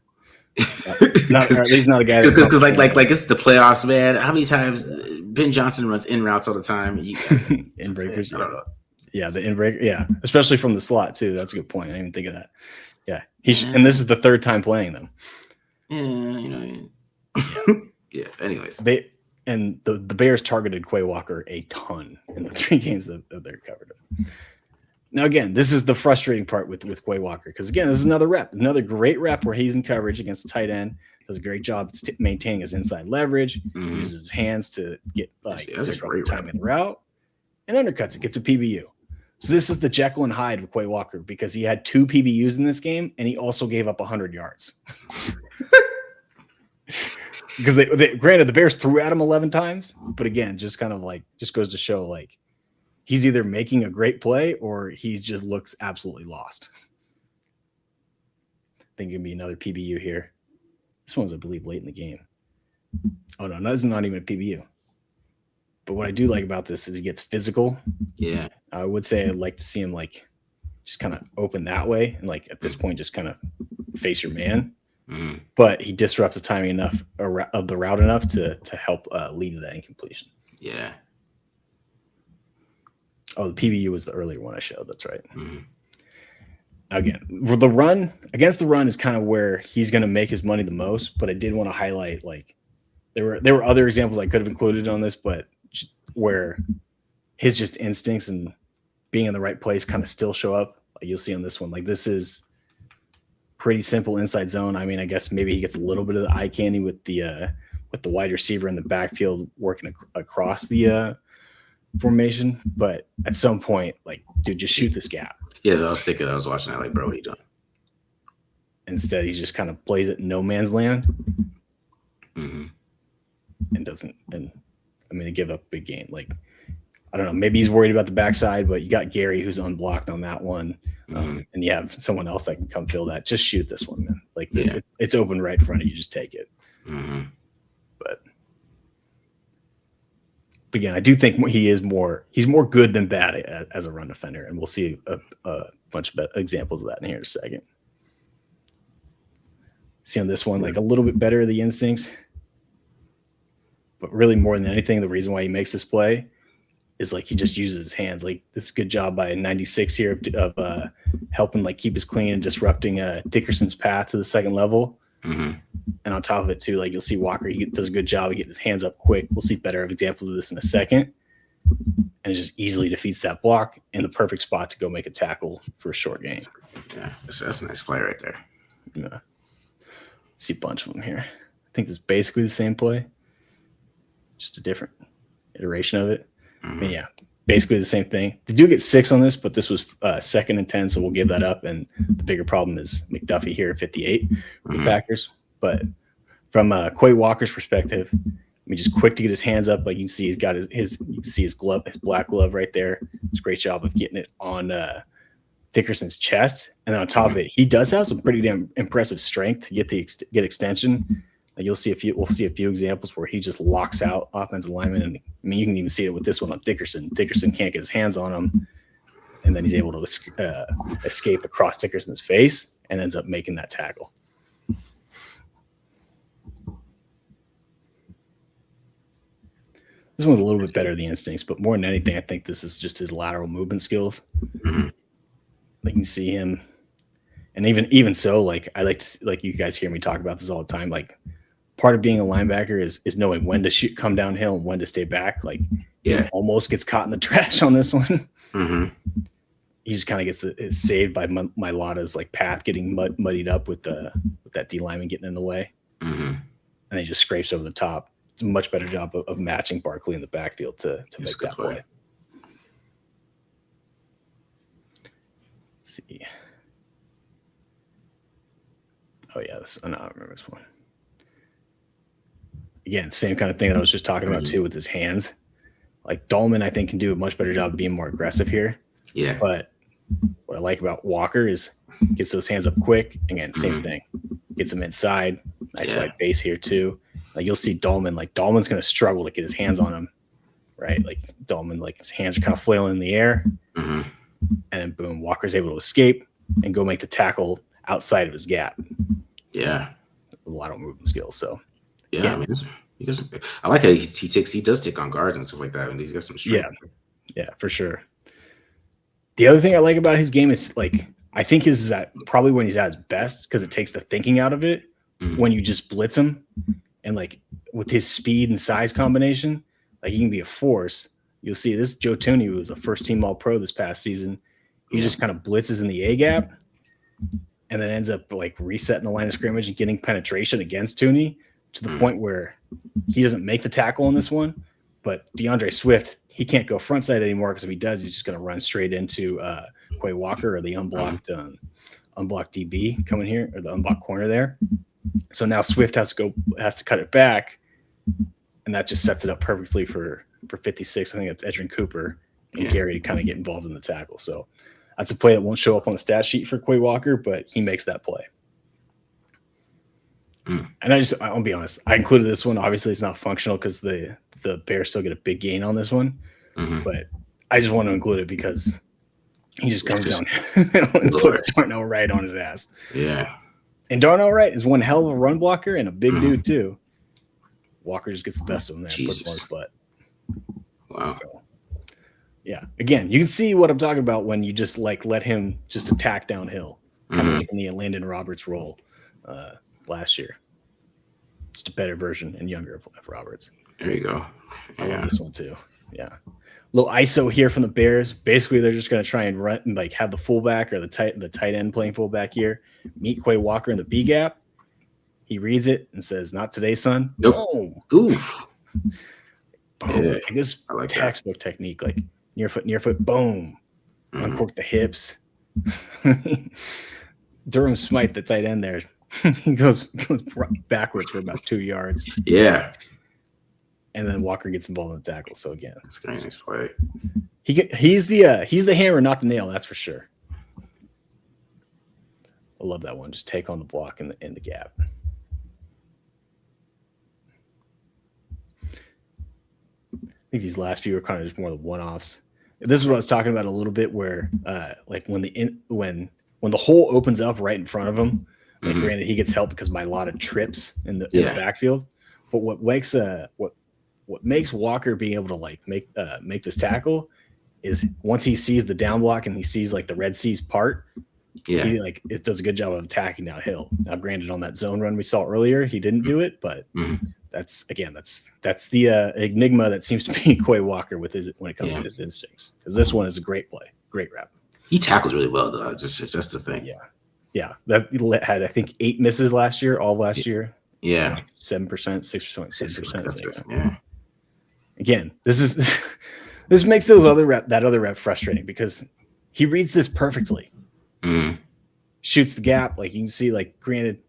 Not, or at least not a guy. Because like it's the playoffs, man. How many times Ben Johnson runs in routes all the time? In breakers, I don't know. Yeah, the in breaker, yeah, especially from the slot too. That's a good point. I didn't even think of that. Yeah, and this is the 3rd time playing them. Yeah, yeah. Anyways, the Bears targeted Quay Walker a ton in the 3 games that they're covered. Now, again, this is the frustrating part with Quay Walker, because, again, this is another great rep where he's in coverage against the tight end, does a great job maintaining his inside leverage, uses his hands to get time in the route, and undercuts it, gets a PBU. So this is the Jekyll and Hyde of Quay Walker, because he had 2 PBUs in this game, and he also gave up 100 yards. Because granted, the Bears threw at him 11 times, but again, just kind of like, just goes to show, like, he's either making a great play or he just looks absolutely lost. I think it'll be another PBU here. This one's, I believe, late in the game. Oh, no, this is not even a PBU. But what I do like about this is he gets physical. Yeah. I would say I'd like to see him, like, just kind of open that way. And, like, at this point, just kind of face your man. But he disrupts the timing enough of the route enough to help lead to that incompletion. Yeah. Oh, the PBU was the earlier one I showed. That's right. Again, the run is kind of where he's going to make his money the most. But I did want to highlight, like, there were other examples I could have included on this, but where his just instincts and being in the right place kind of still show up. Like you'll see on this one. Like, this is pretty simple inside zone. I mean, I guess maybe he gets a little bit of the eye candy with the wide receiver in the backfield working across the formation, but at some point, like, dude, just shoot this gap. Yeah, so I was watching that, like, bro, what are you doing? Instead, he just kind of plays it in no man's land, and doesn't. And I mean, they give up a big game. Like, I don't know, maybe he's worried about the backside, but you got Gary who's unblocked on that one, and you have someone else that can come fill that. Just shoot this one, man. Like, it's open right in front of you. Just take it. But again, I do think he's more good than bad as a run defender, and we'll see a bunch of examples of that in here in a second. See on this one, like, a little bit better the instincts, but really more than anything, the reason why he makes this play is, like, he just uses his hands. Like, this is a good job by 96 here of helping, like, keep us clean and disrupting Dickerson's path to the second level. And on top of it too, like, you'll see Walker, he does a good job of getting his hands up quick. We'll see better examples of this in a second. And it just easily defeats that block in the perfect spot to go make a tackle for a short gain. Yeah, that's a nice play right there. Yeah. See a bunch of them here. I think it's basically the same play, just a different iteration of it. But yeah, basically the same thing. They do get 6 on this, but this was 2nd and 10, so we'll give that up. And the bigger problem is McDuffie here at 58 for the Packers. But from Quay Walker's perspective, I mean, just quick to get his hands up. Like, you can see he's got his you can see his glove, his black glove right there. It's a great job of getting it on Dickerson's chest. And then on top of it, he does have some pretty damn impressive strength to get extension. Like, we'll see a few examples where he just locks out offensive linemen. And I mean, you can even see it with this one on Dickerson. Dickerson can't get his hands on him, and then he's able to escape across Dickerson's face and ends up making that tackle. This one's a little bit better, the instincts, but more than anything, I think this is just his lateral movement skills. Like, you can see him, and even so, like, I like to see, like, you guys hear me talk about this all the time. Like, part of being a linebacker is knowing when to come downhill and when to stay back. Like, he almost gets caught in the trash on this one. He just kind of gets saved by Mailata's like path getting muddied up with that D lineman getting in the way, and he just scrapes over the top. It's a much better job of matching Barkley in the backfield to make that play. Let's see. Oh yeah, I remember this one. Again, same kind of thing that I was just talking about too with his hands. Like Dahlman, I think, can do a much better job of being more aggressive here. Yeah. But what I like about Walker is gets those hands up quick. Again, same thing. Gets them inside. Nice wide base here too. Like you'll see Dahlman. Like Dahlman's going to struggle to get his hands on him, right? Like Dahlman, like his hands are kind of flailing in the air, and then boom, Walker's able to escape and go make the tackle outside of his gap. Yeah, a lot of movement skills. So yeah, I mean, I like how he does take on guards and stuff like that, and he's got some strength. Yeah, for sure. The other thing I like about his game is like I think his is probably when he's at his best because it takes the thinking out of it when you just blitz him, and like with his speed and size combination, like he can be a force. You'll see this Joe Tooney, who was a first team All-Pro this past season. He just kind of blitzes in the A gap and then ends up like resetting the line of scrimmage and getting penetration against Tooney to the point where he doesn't make the tackle on this one. But DeAndre Swift, he can't go front side anymore because if he does, he's just going to run straight into Quay Walker or the unblocked DB coming here, or the unblocked corner there. So now Swift has to cut it back, and that just sets it up perfectly for 56. I think it's Edrin Cooper and Gary to kind of get involved in the tackle. So that's a play that won't show up on the stat sheet for Quay Walker, but he makes that play. And I'll be honest, I included this one. Obviously, it's not functional because the Bears still get a big gain on this one. But I just want to include it because he just comes down and puts Darnell Wright on his ass. Yeah. And Darnell Wright is one hell of a run blocker and a big dude, too. Walker just gets the best of him there and puts him on his butt. Wow. So, yeah. Again, you can see what I'm talking about when you just like let him just attack downhill, kind of like in the Landon Roberts role last year. Just a better version and younger of Roberts. There you go. I love this one too. Yeah. Little ISO here from the Bears. Basically, they're just going to try and run and like have the fullback or the tight end playing fullback here. Meet Quay Walker in the B gap. He reads it and says, "Not today, son." Nope. Boom. Oof. Boom. Yeah, like this like textbook technique, like near foot, boom. Uncork the hips. Durham Smythe, the tight end there. He goes backwards for about 2 yards. Yeah. And then Walker gets involved in the tackle. So again, that's a nice play. He's the hammer, not the nail. That's for sure. I love that one. Just take on the block in the gap. I think these last few are kind of just more the one-offs. This is what I was talking about a little bit, where like when the hole opens up right in front of him. Like granted, he gets help because Mailata trips in the backfield. But what makes Walker being able to like make this tackle is once he sees the down block and he sees like the Red Seas part, he like it does a good job of attacking downhill. Now, granted, on that zone run we saw earlier, he didn't do it, but that's the enigma that seems to be Quay Walker with when it comes to his instincts. Because this one is a great play, great rep. He tackles really well though. Just that's the thing. Yeah, that had I think 8 misses last year, all last year. Yeah, like 7%, 6%, 7%. Yeah. Again, this makes that other rep frustrating because he reads this perfectly. Shoots the gap, like you can see. Like, granted,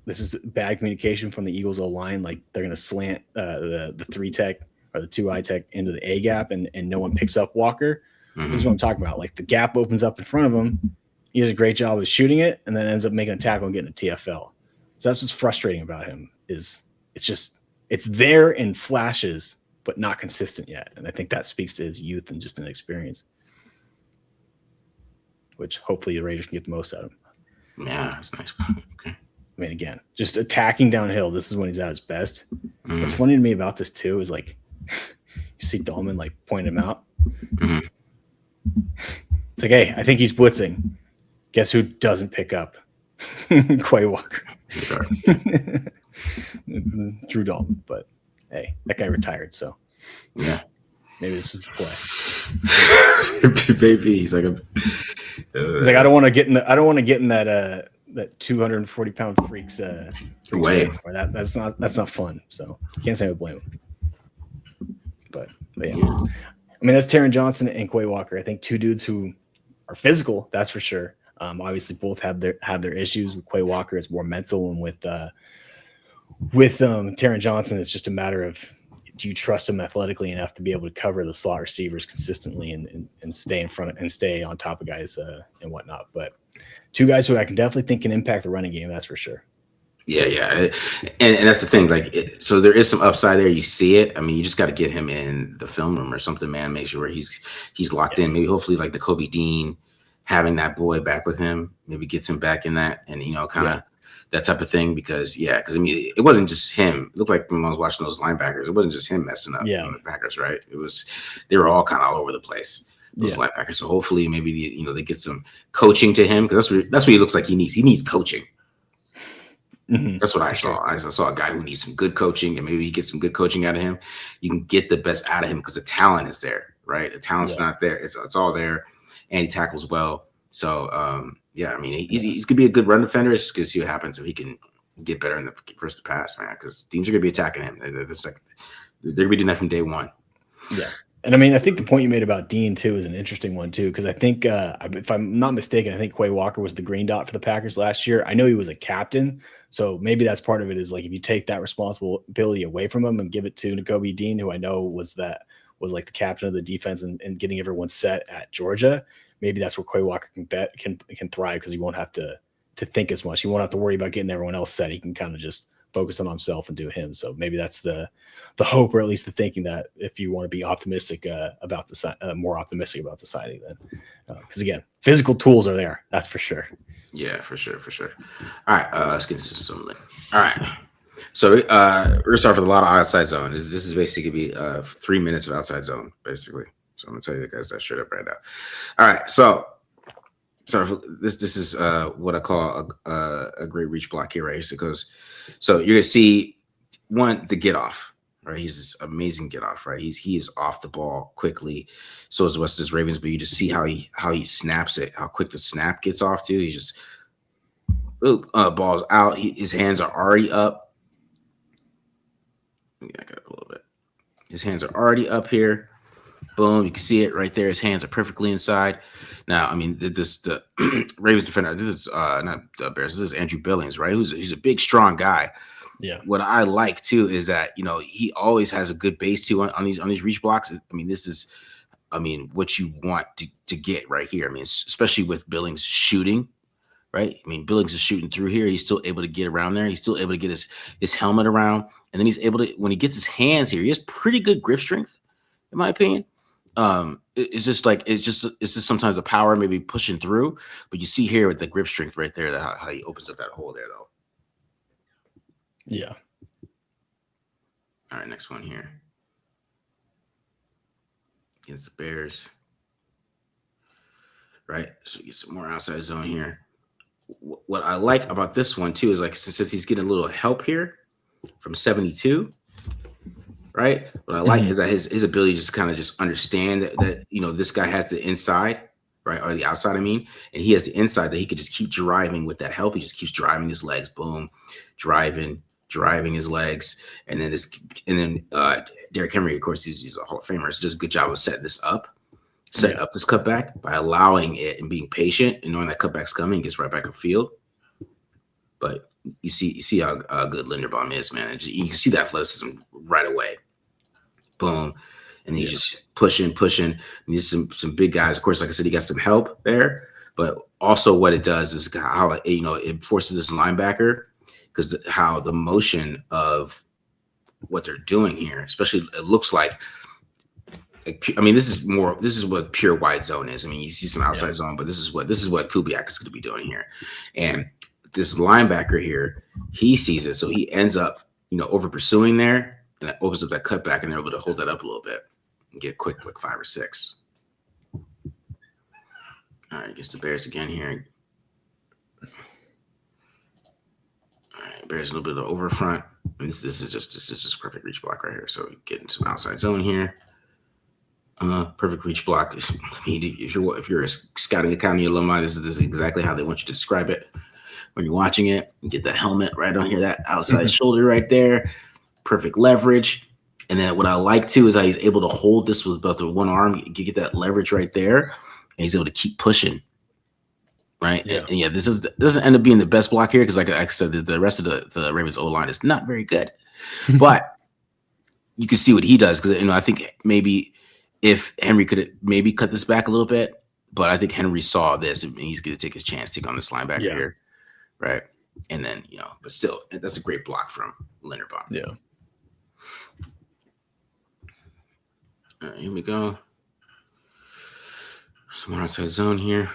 this is bad communication from the Eagles O line. Like they're going to slant the 3 tech or the 2 I tech into the A gap, and no one picks up Walker. This is what I'm talking about. Like the gap opens up in front of him. He does a great job of shooting it, and then ends up making a tackle and getting a TFL. So that's what's frustrating about him is it's there in flashes, but not consistent yet. And I think that speaks to his youth and just inexperience, which hopefully the Raiders can get the most out of him. Yeah, that's nice. Okay. I mean, again, just attacking downhill. This is when he's at his best. What's funny to me about this too is like you see Dahlman like point him out. It's like, hey, I think he's blitzing. Guess who doesn't pick up? Quay Walker. Drew Dalton. But hey, that guy retired, so yeah. Maybe this is the play. Baby, he's like I don't want to get in that that 240-pound freak's way. That's not fun. So can't say I would blame him. But yeah. I mean, that's Taron Johnson and Quay Walker. I think two dudes who are physical, that's for sure. Obviously, both have their issues. With Quay Walker, it's more mental, and with Taron Johnson, it's just a matter of, do you trust him athletically enough to be able to cover the slot receivers consistently and stay in front and stay on top of guys and whatnot. But two guys who I can definitely think can impact the running game, that's for sure. Yeah. And that's the thing. Like, so there is some upside there. You see it. I mean, you just got to get him in the film room or something, man. Make sure he's locked in. Maybe hopefully like the Kobe Dean, having that boy back with him, maybe gets him back in that, and kind of that type of thing. Because I mean, it wasn't just him. It looked like when I was watching those linebackers, it wasn't just him messing up the Packers, right? They were all kind of all over the place, those linebackers. So hopefully maybe they get some coaching to him, because that's what he looks like he needs. He needs coaching. Mm-hmm. That's what I saw. I saw a guy who needs some good coaching, and maybe you get some good coaching out of him. You can get the best out of him because the talent is there, right? The talent's not there. It's all there, and he tackles well. So, I mean, he's gonna be a good run defender. It's just gonna see what happens if he can get better in the first pass, man. Because teams are gonna be attacking him. They're gonna be doing that from day one. Yeah. And I mean, I think the point you made about Dean too is an interesting one too, because I think if I'm not mistaken, I think Quay Walker was the green dot for the Packers last year. I know he was a captain, so maybe that's part of it. Is like, if you take that responsibility away from him and give it to Nakobe Dean, who I know was like the captain of the defense and getting everyone set at Georgia, maybe that's where Quay Walker can thrive, because he won't have to think as much. He won't have to worry about getting everyone else set. He can kind of just focus on himself and do him. So maybe that's the hope, or at least the thinking, that if you want to be optimistic about more optimistic about the signing, then because again, physical tools are there, that's for sure. Yeah, for sure. All right, let's get into some. All right, so we're gonna start with a lot of outside zone. This is basically gonna be 3 minutes of outside zone, basically. So I'm gonna tell you guys that straight up right now. All right, so this is what I call a great reach block here, right? So you're gonna see the get off, right? He's this amazing get off, right? He is off the ball quickly. So is the rest of his Ravens, but you just see how he snaps it, how quick the snap gets off too. He just balls out. His hands are already up. Let me back it up a little bit. His hands are already up here. Boom, you can see it right there. His hands are perfectly inside. Now, I mean, the Ravens defender, this is not the Bears, this is Andrew Billings, right? He's a big, strong guy. Yeah. What I like too is that, he always has a good base too on these reach blocks. I mean, this is what you want to get right here. I mean, especially with Billings shooting, right? I mean, Billings is shooting through here. He's still able to get around there. He's still able to get his helmet around. And then he's able to, when he gets his hands here, he has pretty good grip strength, in my opinion. It's just sometimes the power maybe pushing through, but you see here with the grip strength right there, how he opens up that hole there, though. Yeah. All right, next one here. Against the Bears. Right, so you get some more outside zone here. What I like about this one too is, like, since he's getting a little help here from 72, right? What I like is that his ability to just kind of just understand that this guy has the inside, right, or the outside, I mean, and he has the inside that he could just keep driving with that help. He just keeps driving his legs, boom, driving his legs, and then Derrick Henry, of course, he's a Hall of Famer, so does a good job of setting this up. Setting up this cutback by allowing it and being patient and knowing that cutback's coming, gets right back upfield. But you see how good Linderbaum is, man. And you can see the athleticism right away. Boom. And he's just pushing. And he's some big guys. Of course, like I said, he got some help there. But also what it does is how it forces this linebacker, because how the motion of what they're doing here, especially it looks like, I mean, this is what pure wide zone is. I mean, you see some outside zone, but this is what Kubiak is going to be doing here. And this linebacker here, he sees it, so he ends up, over pursuing there, and that opens up that cutback, and they're able to hold that up a little bit and get a quick, like 5 or 6. All right, gets the Bears again here. All right, Bears a little bit of over front. And this is just perfect reach block right here. So getting some outside zone here. Perfect reach block. I mean, if you're a scouting academy alumni, this is exactly how they want you to describe it when you're watching it. You get that helmet right on here, that outside shoulder right there. Perfect leverage. And then what I like too is how he's able to hold this with both the one arm. You get that leverage right there, and he's able to keep pushing. Right. Yeah. And yeah, this doesn't end up being the best block here because, like I said, the rest of the Ravens O line is not very good. But you can see what he does because I think maybe if Henry could maybe cut this back a little bit, but I think Henry saw this and he's going to take his chance, take on this linebacker here, right? And then but still, that's a great block from Linderbaum. Yeah. All right, here we go. Some more outside zone here.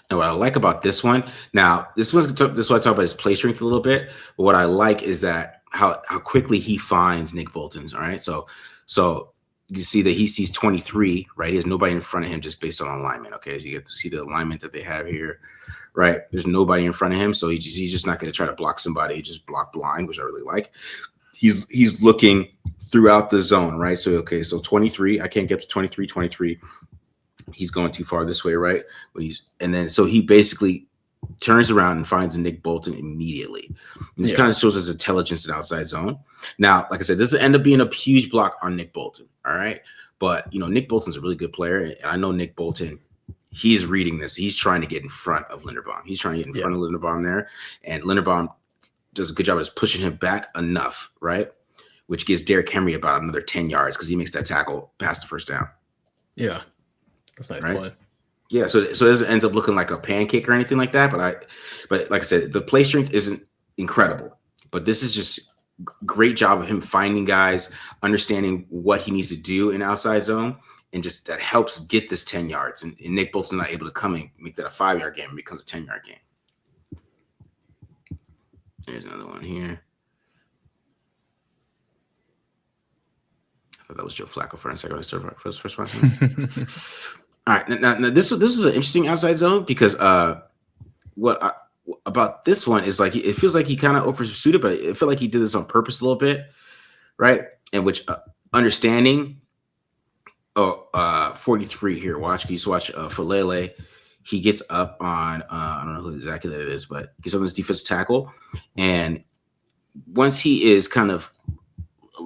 And what I like about this one, now this is what I talk about his play strength a little bit. But what I like is that how quickly he finds Nick Bolton's. All right, so you see that he sees 23. Right, he has nobody in front of him just based on alignment. Okay, so you get to see the alignment that they have here. Right, there's nobody in front of him, so he's just not going to try to block somebody. He just block blind, which I really like. He's looking throughout the zone. Right, so 23. I can't get to 23. He's going too far this way, right? So he basically turns around and finds Nick Bolton immediately. And this kind of shows his intelligence in outside zone. Now, like I said, this will end up being a huge block on Nick Bolton. All right. But Nick Bolton's a really good player. And I know Nick Bolton, he is reading this. He's trying to get in front of Linderbaum. He's trying to get in front of Linderbaum there. And Linderbaum does a good job of just pushing him back enough, right? Which gives Derrick Henry about another 10 yards because he makes that tackle past the first down. Yeah. That's nice, right? Play. Yeah, so it doesn't end up looking like a pancake or anything like that. But like I said, the play strength isn't incredible. But this is just great job of him finding guys, understanding what he needs to do in outside zone, and just that helps get this 10 yards. And Nick Bolton's not able to come and make that a 5-yard game. It becomes a 10-yard game. There's another one here. I thought that was Joe Flacco for a second. I started first one. All right, now this is an interesting outside zone because about this one is like it feels like he kind of overpursued it, but I feel like he did this on purpose a little bit, right? And which understanding 43 here. Watch Falele. He gets up on I don't know who exactly that is, but he gets on this defensive tackle, and once he is kind of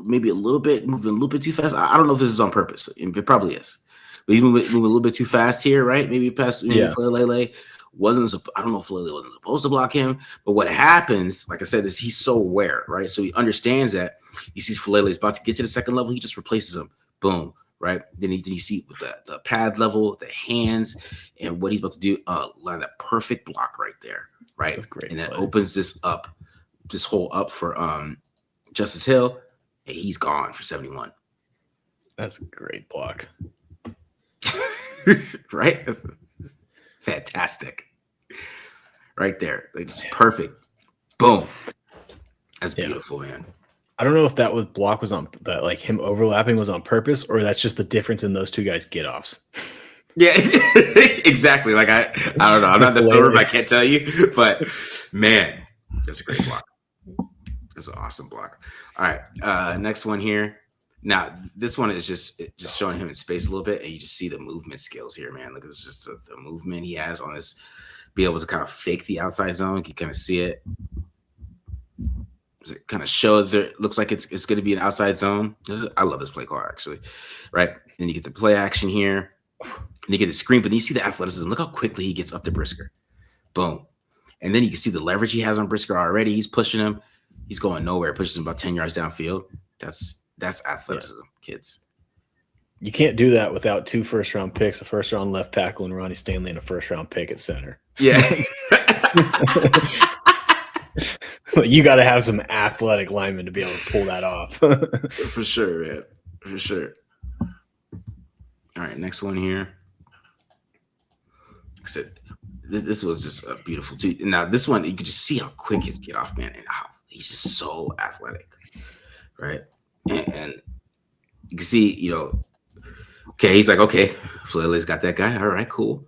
maybe moving a little bit too fast. I don't know if this is on purpose. It probably is. But he's moving a little bit too fast here, right? Maybe past Falele wasn't. I don't know if Falele wasn't supposed to block him. But what happens, like I said, is he's so aware, right? So he understands that he sees Falele is about to get to the second level. He just replaces him. Boom, right? Then you see with the pad level, the hands, and what he's about to do. Line that perfect block right there, right? That's great. And that opens this hole up for Justice Hill, and he's gone for 71. That's a great block. Right? That's fantastic. Right there. Like just perfect. Boom. That's beautiful, man. I don't know if that block was on that, like him overlapping was on purpose, or that's just the difference in those two guys' get-offs. Yeah, exactly. Like I don't know. I'm not the filmer, I can't tell you, but man, that's a great block. That's an awesome block. All right. Next one here. Now, this one is just showing him in space a little bit, and you just see the movement skills here, man. Look, it's just the movement he has on this, be able to kind of fake the outside zone. You can kind of see it. It kind of show that it looks like it's going to be an outside zone. I love this play call, actually. Right? And you get the play action here. And you get the screen, but then you see the athleticism. Look how quickly he gets up to Brisker. Boom. And then you can see the leverage he has on Brisker already. He's pushing him. He's going nowhere. Pushes him about 10 yards downfield. That's athleticism, kids. You can't do that without 2 first-round picks, a first-round left tackle and Ronnie Stanley, and a first-round pick at center. Yeah. You got to have some athletic linemen to be able to pull that off. For sure, man. For sure. All right, next one here. Like I said, this was just a beautiful too. Now, this one, you could just see how quick his get off, man, and how he's just so athletic, right? And you can see, okay, he's like, okay, Falele's got that guy. All right, cool.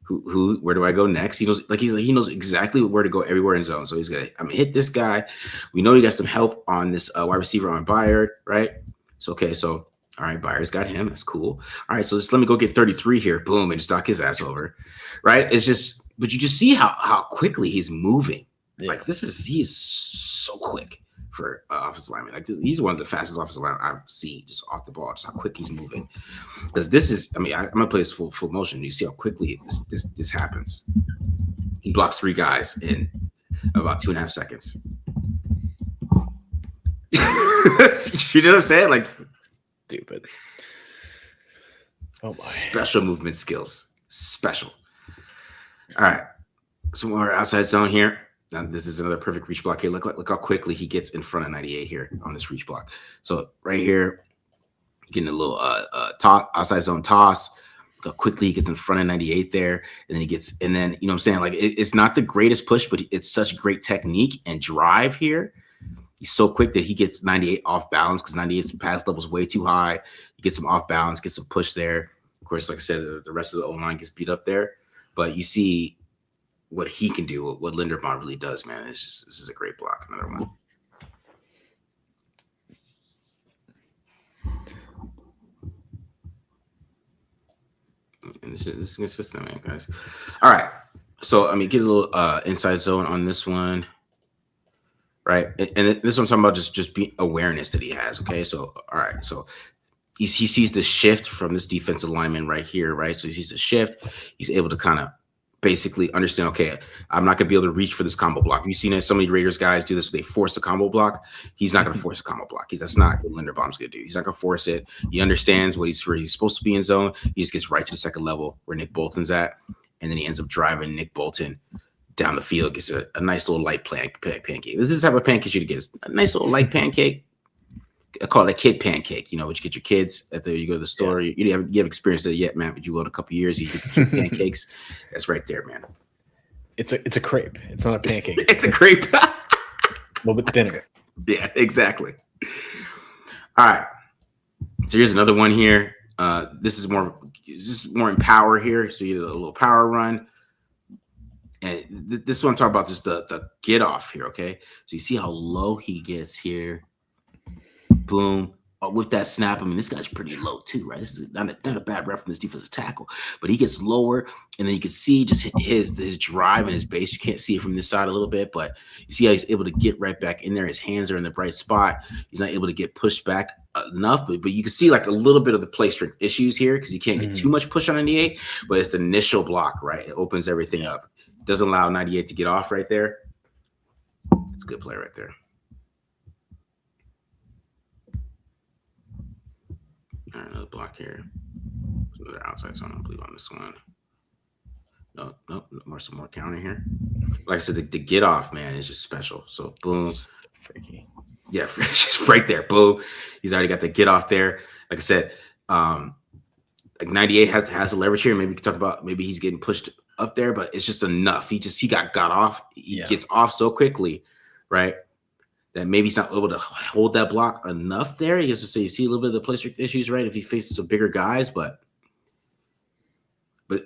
where do I go next? He knows exactly where to go everywhere in zone. So he's gonna, I'm gonna hit this guy. We know he got some help on this wide receiver on Byard, right? So okay, so all right, Byard's got him. That's cool. All right, so just let me go get 33 here. Boom, and just knock his ass over. Right? It's just, but you just see how quickly he's moving. Yeah. Like he is so quick for offensive lineman. Like he's one of the fastest offensive linemen I've seen just off the ball. Just how quick he's moving. Because this is, I mean, I'm gonna play this full motion. You see how quickly this happens. He blocks 3 guys in about 2.5 seconds. You know what I'm saying? Like stupid. Oh my. Special movement skills. Special. All right. So we're outside zone here. Now this is another perfect reach block here. Look how quickly he gets in front of 98 here on this reach block. So right here, getting a little outside zone toss. Look how quickly he gets in front of 98 there. And then you know what I'm saying? Like it's not the greatest push, but it's such great technique and drive here. He's so quick that he gets 98 off balance because 98's pass level is way too high. He gets him off balance, gets some push there. Of course, like I said, the rest of the O-line gets beat up there. But you see what he can do, what Linderbaum really does, man. This is a great block. Another one. And this is consistent, man, guys. All right. So, I mean, get a little inside zone on this one. Right. And this is what I'm talking about, just being awareness that he has. Okay. So, all right. So he sees the shift from this defensive lineman right here. Right. So he sees the shift. He's able to kind of basically understand, okay, I'm not going to be able to reach for this combo block. You've seen so many Raiders guys do this. They force a combo block. He's not going to force a combo block. That's not what Linderbaum's going to do. He's not going to force it. He understands where he's supposed to be in zone. He just gets right to the second level where Nick Bolton's at. And then he ends up driving Nick Bolton down the field, gets a nice little light pancake. This is the type of pancake you get. A nice little light pancake. I call it a kid pancake. You know, what you get your kids after you go to the store. Yeah. You haven't experienced it yet, man, but you will in a couple of years. You get the kid pancakes. That's right there, man. It's a crepe. It's not a pancake. It's a crepe. A little bit thinner. Yeah, exactly. All right. So here's another one here. This is more in power here. So you get a little power run. And this is what I'm talking about, just the get off here, okay? So you see how low he gets here. Boom. With that snap, I mean, this guy's pretty low too, right? This is not a bad rep from this defensive tackle, but he gets lower, and then you can see just his drive and his base. You can't see it from this side a little bit, but you see how he's able to get right back in there. His hands are in the right spot. He's not able to get pushed back enough, but you can see like a little bit of the play strength issues here because you can't get too much push on 98, but it's the initial block, right? It opens everything up. Doesn't allow 98 to get off right there. It's a good play right there. All right, another block here. Another outside zone, I believe, on this one. No, some more counter here. Like I said, the get off, man, is just special. So boom. So freaky. Yeah, just right there. Boom. He's already got the get off there. Like I said, like 98 has the leverage here. Maybe we can talk about maybe he's getting pushed up there, but it's just enough. He got off. He gets off so quickly, right? That maybe he's not able to hold that block enough there. You have to say you see a little bit of the play strict issues, right? If he faces some bigger guys, but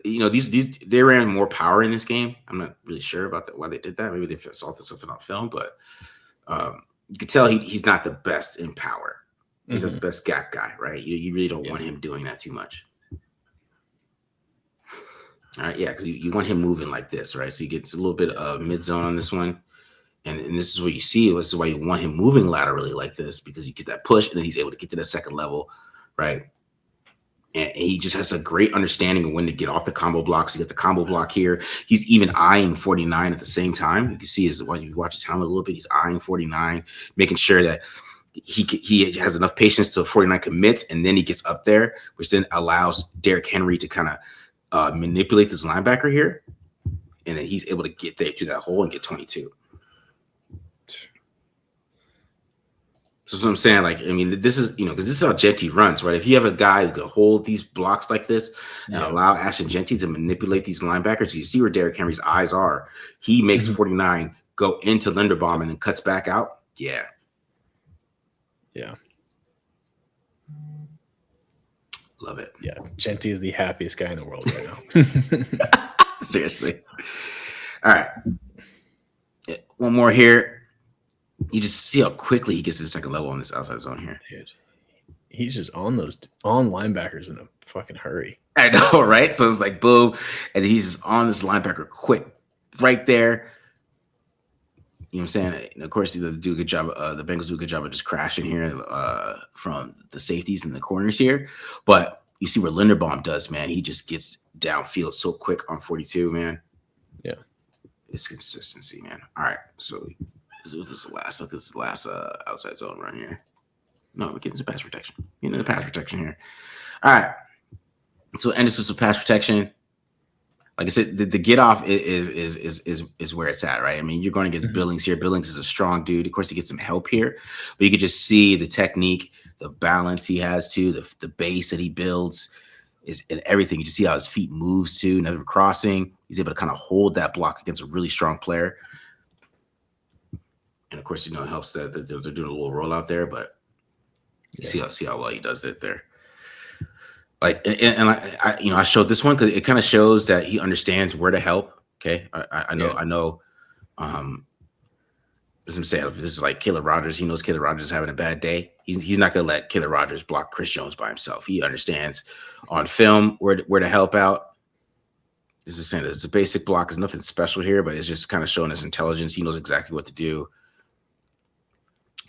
you know, they ran more power in this game. I'm not really sure about why they did that. Maybe they saw something on film, but you can tell he's not the best in power. He's not the best gap guy, right? You really don't want him doing that too much. All right, yeah, because you want him moving like this, right? So he gets a little bit of mid zone on this one. And this is what you see. This is why you want him moving laterally like this, because you get that push and then he's able to get to the second level, right? And he just has a great understanding of when to get off the combo blocks. You get the combo block here. He's even eyeing 49 at the same time. You can see when you watch his helmet a little bit, he's eyeing 49, making sure that he has enough patience till 49 commits, and then he gets up there, which then allows Derrick Henry to kind of manipulate this linebacker here, and then he's able to get there through that hole and get 22. So that's what I'm saying. Like, I mean, this is, because this is how Genty runs, right? If you have a guy who can hold these blocks like this and allow Ashton Genty to manipulate these linebackers, you see where Derrick Henry's eyes are. He makes 49 go into Linderbaum and then cuts back out. Yeah. Yeah. Love it. Yeah. Genty is the happiest guy in the world right now. Seriously. All right. One more here. You just see how quickly he gets to the second level on this outside zone here. Dude, he's just on linebackers in a fucking hurry. I know, right? So it's like boom, and he's just on this linebacker quick, right there. You know what I'm saying? And of course, they do a good job. The Bengals do a good job of just crashing here from the safeties and the corners here. But you see what Linderbaum does, man. He just gets downfield so quick on 42, man. Yeah, it's consistency, man. All right, so this is the last outside zone run here. No, we're getting some pass protection. Getting the pass protection here. All right. So end this with some pass protection. Like I said, the get off is where it's at, right? I mean, you're going against Billings here. Billings is a strong dude. Of course, he gets some help here, but you can just see the technique, the balance he has too, the base that he builds is and everything. You just see how his feet moves too, never crossing. He's able to kind of hold that block against a really strong player. And of course, it helps that they're doing a little rollout there, but see how well he does it there. Like and I showed this one because it kind of shows that he understands where to help. Okay, I know. As I'm saying, if this is like Caleb Rogers, he knows Caleb Rogers is having a bad day. He's not gonna let Caleb Rogers block Chris Jones by himself. He understands on film where to help out. This is saying it's a basic block. There's nothing special here, but it's just kind of showing his intelligence. He knows exactly what to do.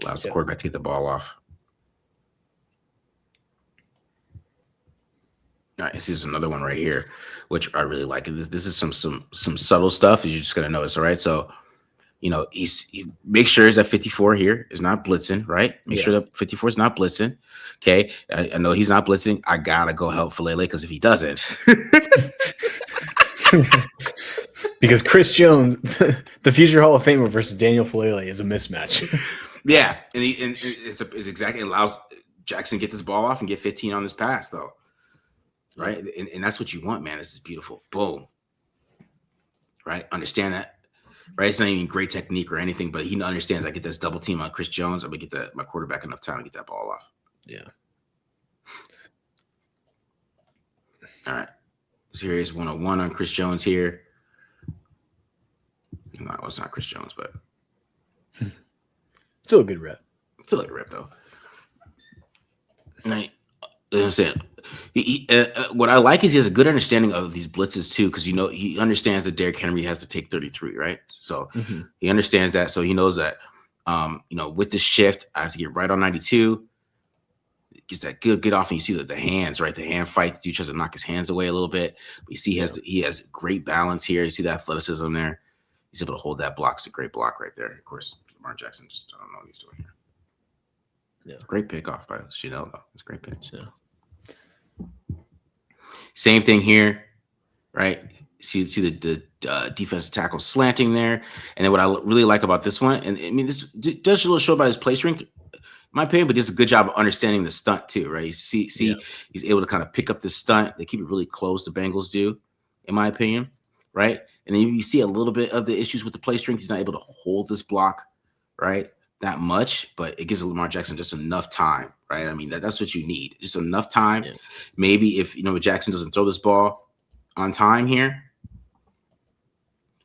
Allows the quarterback to get the ball off. All right, this is another one right here, which I really like. This is some subtle stuff that you're just gonna notice. All right, so he makes sure that 54 here is not blitzing. Right, make sure that 54 is not blitzing. Okay, I know he's not blitzing. I gotta go help Falele because if he doesn't, because Chris Jones, the future Hall of Famer versus Daniel Falele is a mismatch. Yeah, and it's exactly allows Jackson to get this ball off and get 15 on this pass though. Right. And that's what you want, man. This is beautiful. Boom. Right. Understand that. Right. It's not even great technique or anything, but he understands I get this double team on Chris Jones. I'm going to get my quarterback enough time to get that ball off. Yeah. All right. So here is 101 on Chris Jones here. No, it's not Chris Jones, but still a good rep. Still a good rep, though. Right. You know what I'm saying? What I like is he has a good understanding of these blitzes too, because he understands that Derrick Henry has to take 33, right? So he understands that, so he knows that with the shift, I have to get right on 92. Gets that good off, and you see the hands, right? The hand fight. The dude tries to knock his hands away a little bit, but you see he has great balance here. You see the athleticism there. He's able to hold that block. It's a great block right there. Of course, Lamar Jackson just I don't know what he's doing here. Yeah, great pick off by Chanel though. It's a great pitch. Yeah. Same thing here, right? See the defensive tackle slanting there, and then what I really like about this one, and I mean this does a little show about his play strength, in my opinion, but he does a good job of understanding the stunt too, right? He's able to kind of pick up the stunt. They keep it really close. The Bengals do, in my opinion, right? And then you see a little bit of the issues with the play strength. He's not able to hold this block, right? That much, but it gives Lamar Jackson just enough time, right? I mean, that's what you need, just enough time. Yeah. Maybe if Jackson doesn't throw this ball on time here,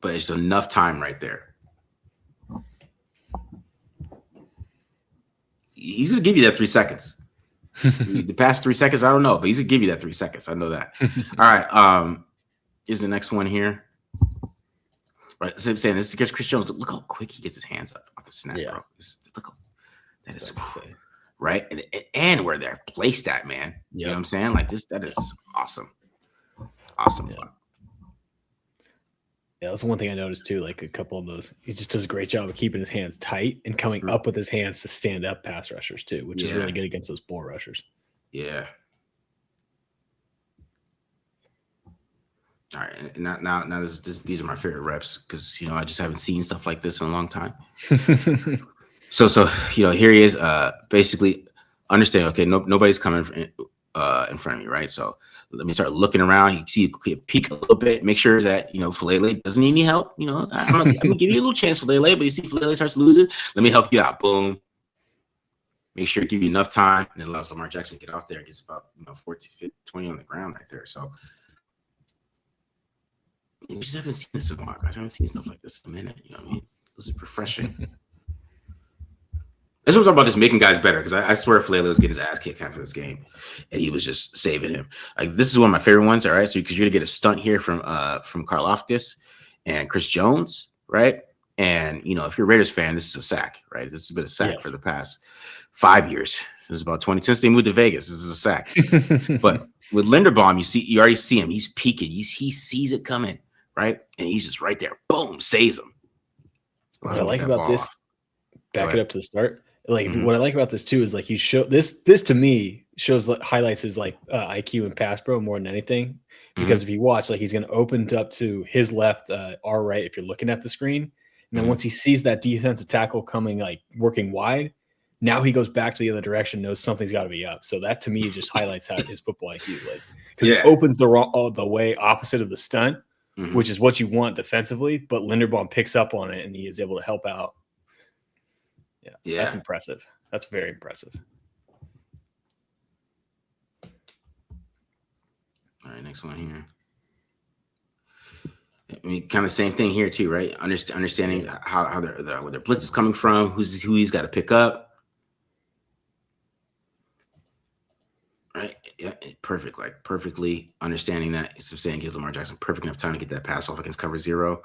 but it's enough time right there. He's gonna give you that 3 seconds. The past 3 seconds, I don't know, but he's gonna give you that 3 seconds. I know that. All right, here's the next one here. Right, so I'm saying this is against Chris Jones. Look how quick he gets his hands up off the snap, bro. Look how that is right, and where they're placed at, man. Yep. You know what I'm saying? Like this, that is awesome. Yeah, that's one thing I noticed too. Like a couple of those, he just does a great job of keeping his hands tight and coming up with his hands to stand up pass rushers too, which is really good against those bull rushers. Yeah. All right, now these are my favorite reps because I just haven't seen stuff like this in a long time. so here he is, basically understand. Okay, nobody's coming in front of me, right? So let me start looking around. You see, you peek a little bit, make sure that Falele doesn't need any help. I'm gonna give you a little chance, Falele, but you see Falele starts losing. Let me help you out. Boom. Make sure to give you enough time, and it allows Lamar Jackson to get out there. Gets about 14, 20 on the ground right there. So. We just haven't seen this in a while, guys. I haven't seen stuff like this in a minute. You know what I mean? It was refreshing. That's what I'm talking about, just making guys better. Because I swear Falele was getting his ass kicked half of this game, and he was just saving him. Like, this is one of my favorite ones. All right, so because you're gonna get a stunt here from Karlaftis and Chris Jones, right? And if you're a Raiders fan, this is a sack, right? This has been a sack for the past 5 years. It was about 20 since they moved to Vegas. This is a sack. But with Linderbaum, you already see him. He's peeking. He sees it coming, right? And he's just right there. Boom, saves him. What I like about this, back it up to the start. Like what I like about this too is like you show this to me shows highlights his like IQ and pass pro more than anything. Because if you watch, like he's going to open up to his left, our right, if you're looking at the screen. And then once he sees that defensive tackle coming, like working wide, now he goes back to the other direction, knows something's got to be up. So that to me just highlights how his football IQ, like, because it opens the way opposite of the stunt, which is what you want defensively. But Linderbaum picks up on it and he is able to help out. Yeah, that's impressive. That's very impressive. All right, next one here. I mean, kind of same thing here too, right? Understanding how where their blitz is coming from, who he's got to pick up. Right? Yeah, perfect. Like perfectly understanding that. It's saying gives Lamar Jackson perfect enough time to get that pass off against cover 0.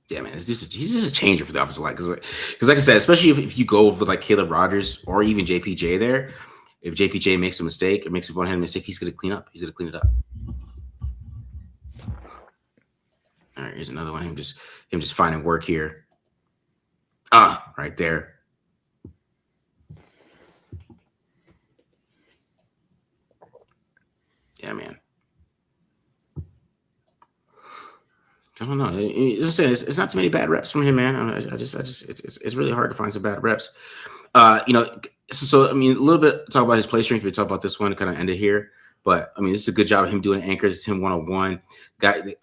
Yeah, man, he's just a changer for the offensive line. Because like I said, especially if you go with like Caleb Rogers or even JPJ there, if JPJ makes a mistake or makes a one-handed mistake, he's going to clean up. He's going to clean it up. All right, here's another one. Him just finding work here. Right there. Yeah, man. I don't know. It's not too many bad reps from him, man. It's really hard to find some bad reps. So I mean, a little bit talk about his play strength. We talk about this one to kind of end it here, but I mean, this is a good job of him doing anchors. It's him 101. Guy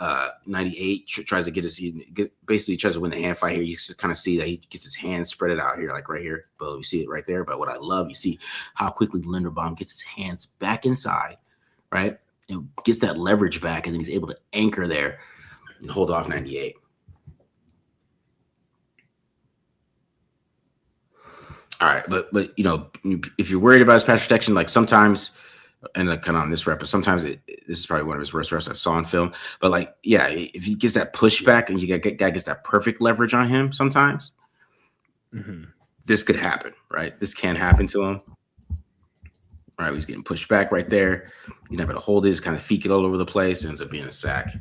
98 tries to basically tries to win the hand fight here. You kind of see that he gets his hands spread it out here, like right here. Boom, you see it right there. But what I love, you see how quickly Linderbaum gets his hands back inside, right, and gets that leverage back, and then he's able to anchor there and hold off 98. All right, but if you're worried about his pass protection, like sometimes, and like kind of on this rep, but sometimes this is probably one of his worst reps I saw in film. But like, yeah, if he gets that pushback and guy gets that perfect leverage on him, sometimes this could happen, right? This can happen to him. All right, he's getting pushed back right there. He's not able to hold his kind of feet all over the place. It ends up being a sack.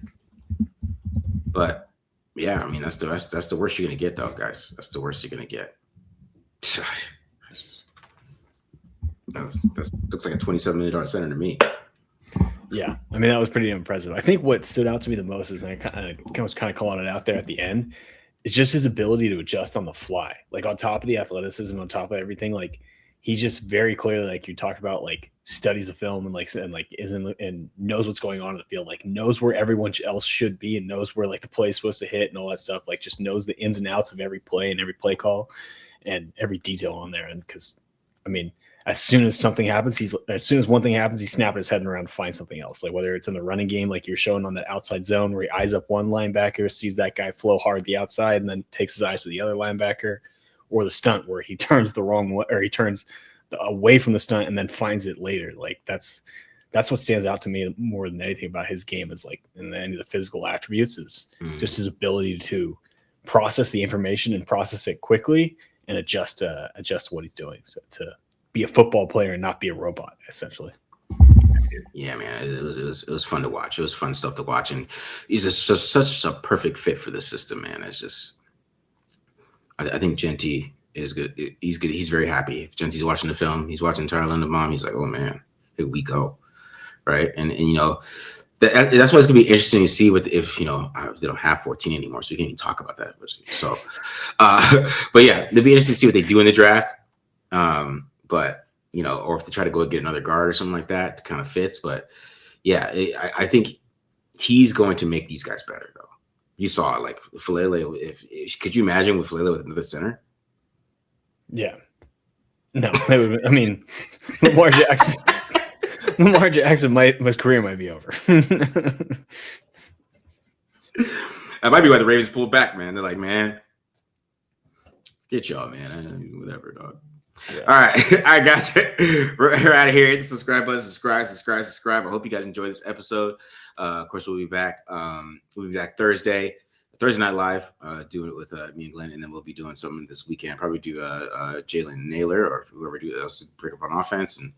But yeah, I mean that's the worst you're gonna get, though, guys. That's the worst you're gonna get. That looks like a $27 million center to me. Yeah, I mean that was pretty impressive. I think what stood out to me the most is, and I was kind of calling it out there at the end, is just his ability to adjust on the fly, like on top of the athleticism, on top of everything. Like he's just very clearly, like you talked about, like studies the film and knows what's going on in the field, like knows where everyone else should be and knows where like the play is supposed to hit and all that stuff. Like just knows the ins and outs of every play and every play call and every detail on there. And because I mean, as soon as one thing happens, he's snapping his head around to find something else. Like whether it's in the running game, like you're showing on that outside zone where he eyes up one linebacker, sees that guy flow hard the outside, and then takes his eyes to the other linebacker, or the stunt where he turns the wrong way, or he turns away from the stunt and then finds it later. Like that's what stands out to me more than anything about his game, is like in the end of the physical attributes is just his ability to process the information and process it quickly and adjust what he's doing. So to be a football player and not be a robot, essentially. Yeah, man, it was fun to watch. It was fun stuff to watch, and he's just such a perfect fit for the system, man. It's just, I think Genty is good. He's good. He's very happy. If Genty's watching the film, he's watching Tyler Linderbaum. He's like, oh man, here we go, right? And that's why it's gonna be interesting to see if they don't have 14 anymore, so we can't even talk about that. So, but yeah, it'll be interesting to see what they do in the draft. But or if they try to go get another guard or something like that, kind of fits. But yeah, I think he's going to make these guys better, though. You saw like Falele. If could you imagine with Falele with another center? Yeah. No, I mean, Lamar Jackson. Lamar Jackson his career might be over. That might be why the Ravens pulled back, man. They're like, man, get y'all, man. Whatever, dog. Yeah. All right, guys. We're out of here. Hit the subscribe button. Subscribe. I hope you guys enjoyed this episode. Of course, we'll be back. We'll be back Thursday Night Live, doing it with me and Glenn, and then we'll be doing something this weekend. Probably do Jalen Naylor or whoever else to break up on offense, and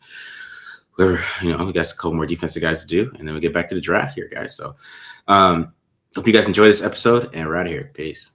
whoever, we got a couple more defensive guys to do, and then we get back to the draft here, guys. So, hope you guys enjoy this episode, and we're out of here. Peace.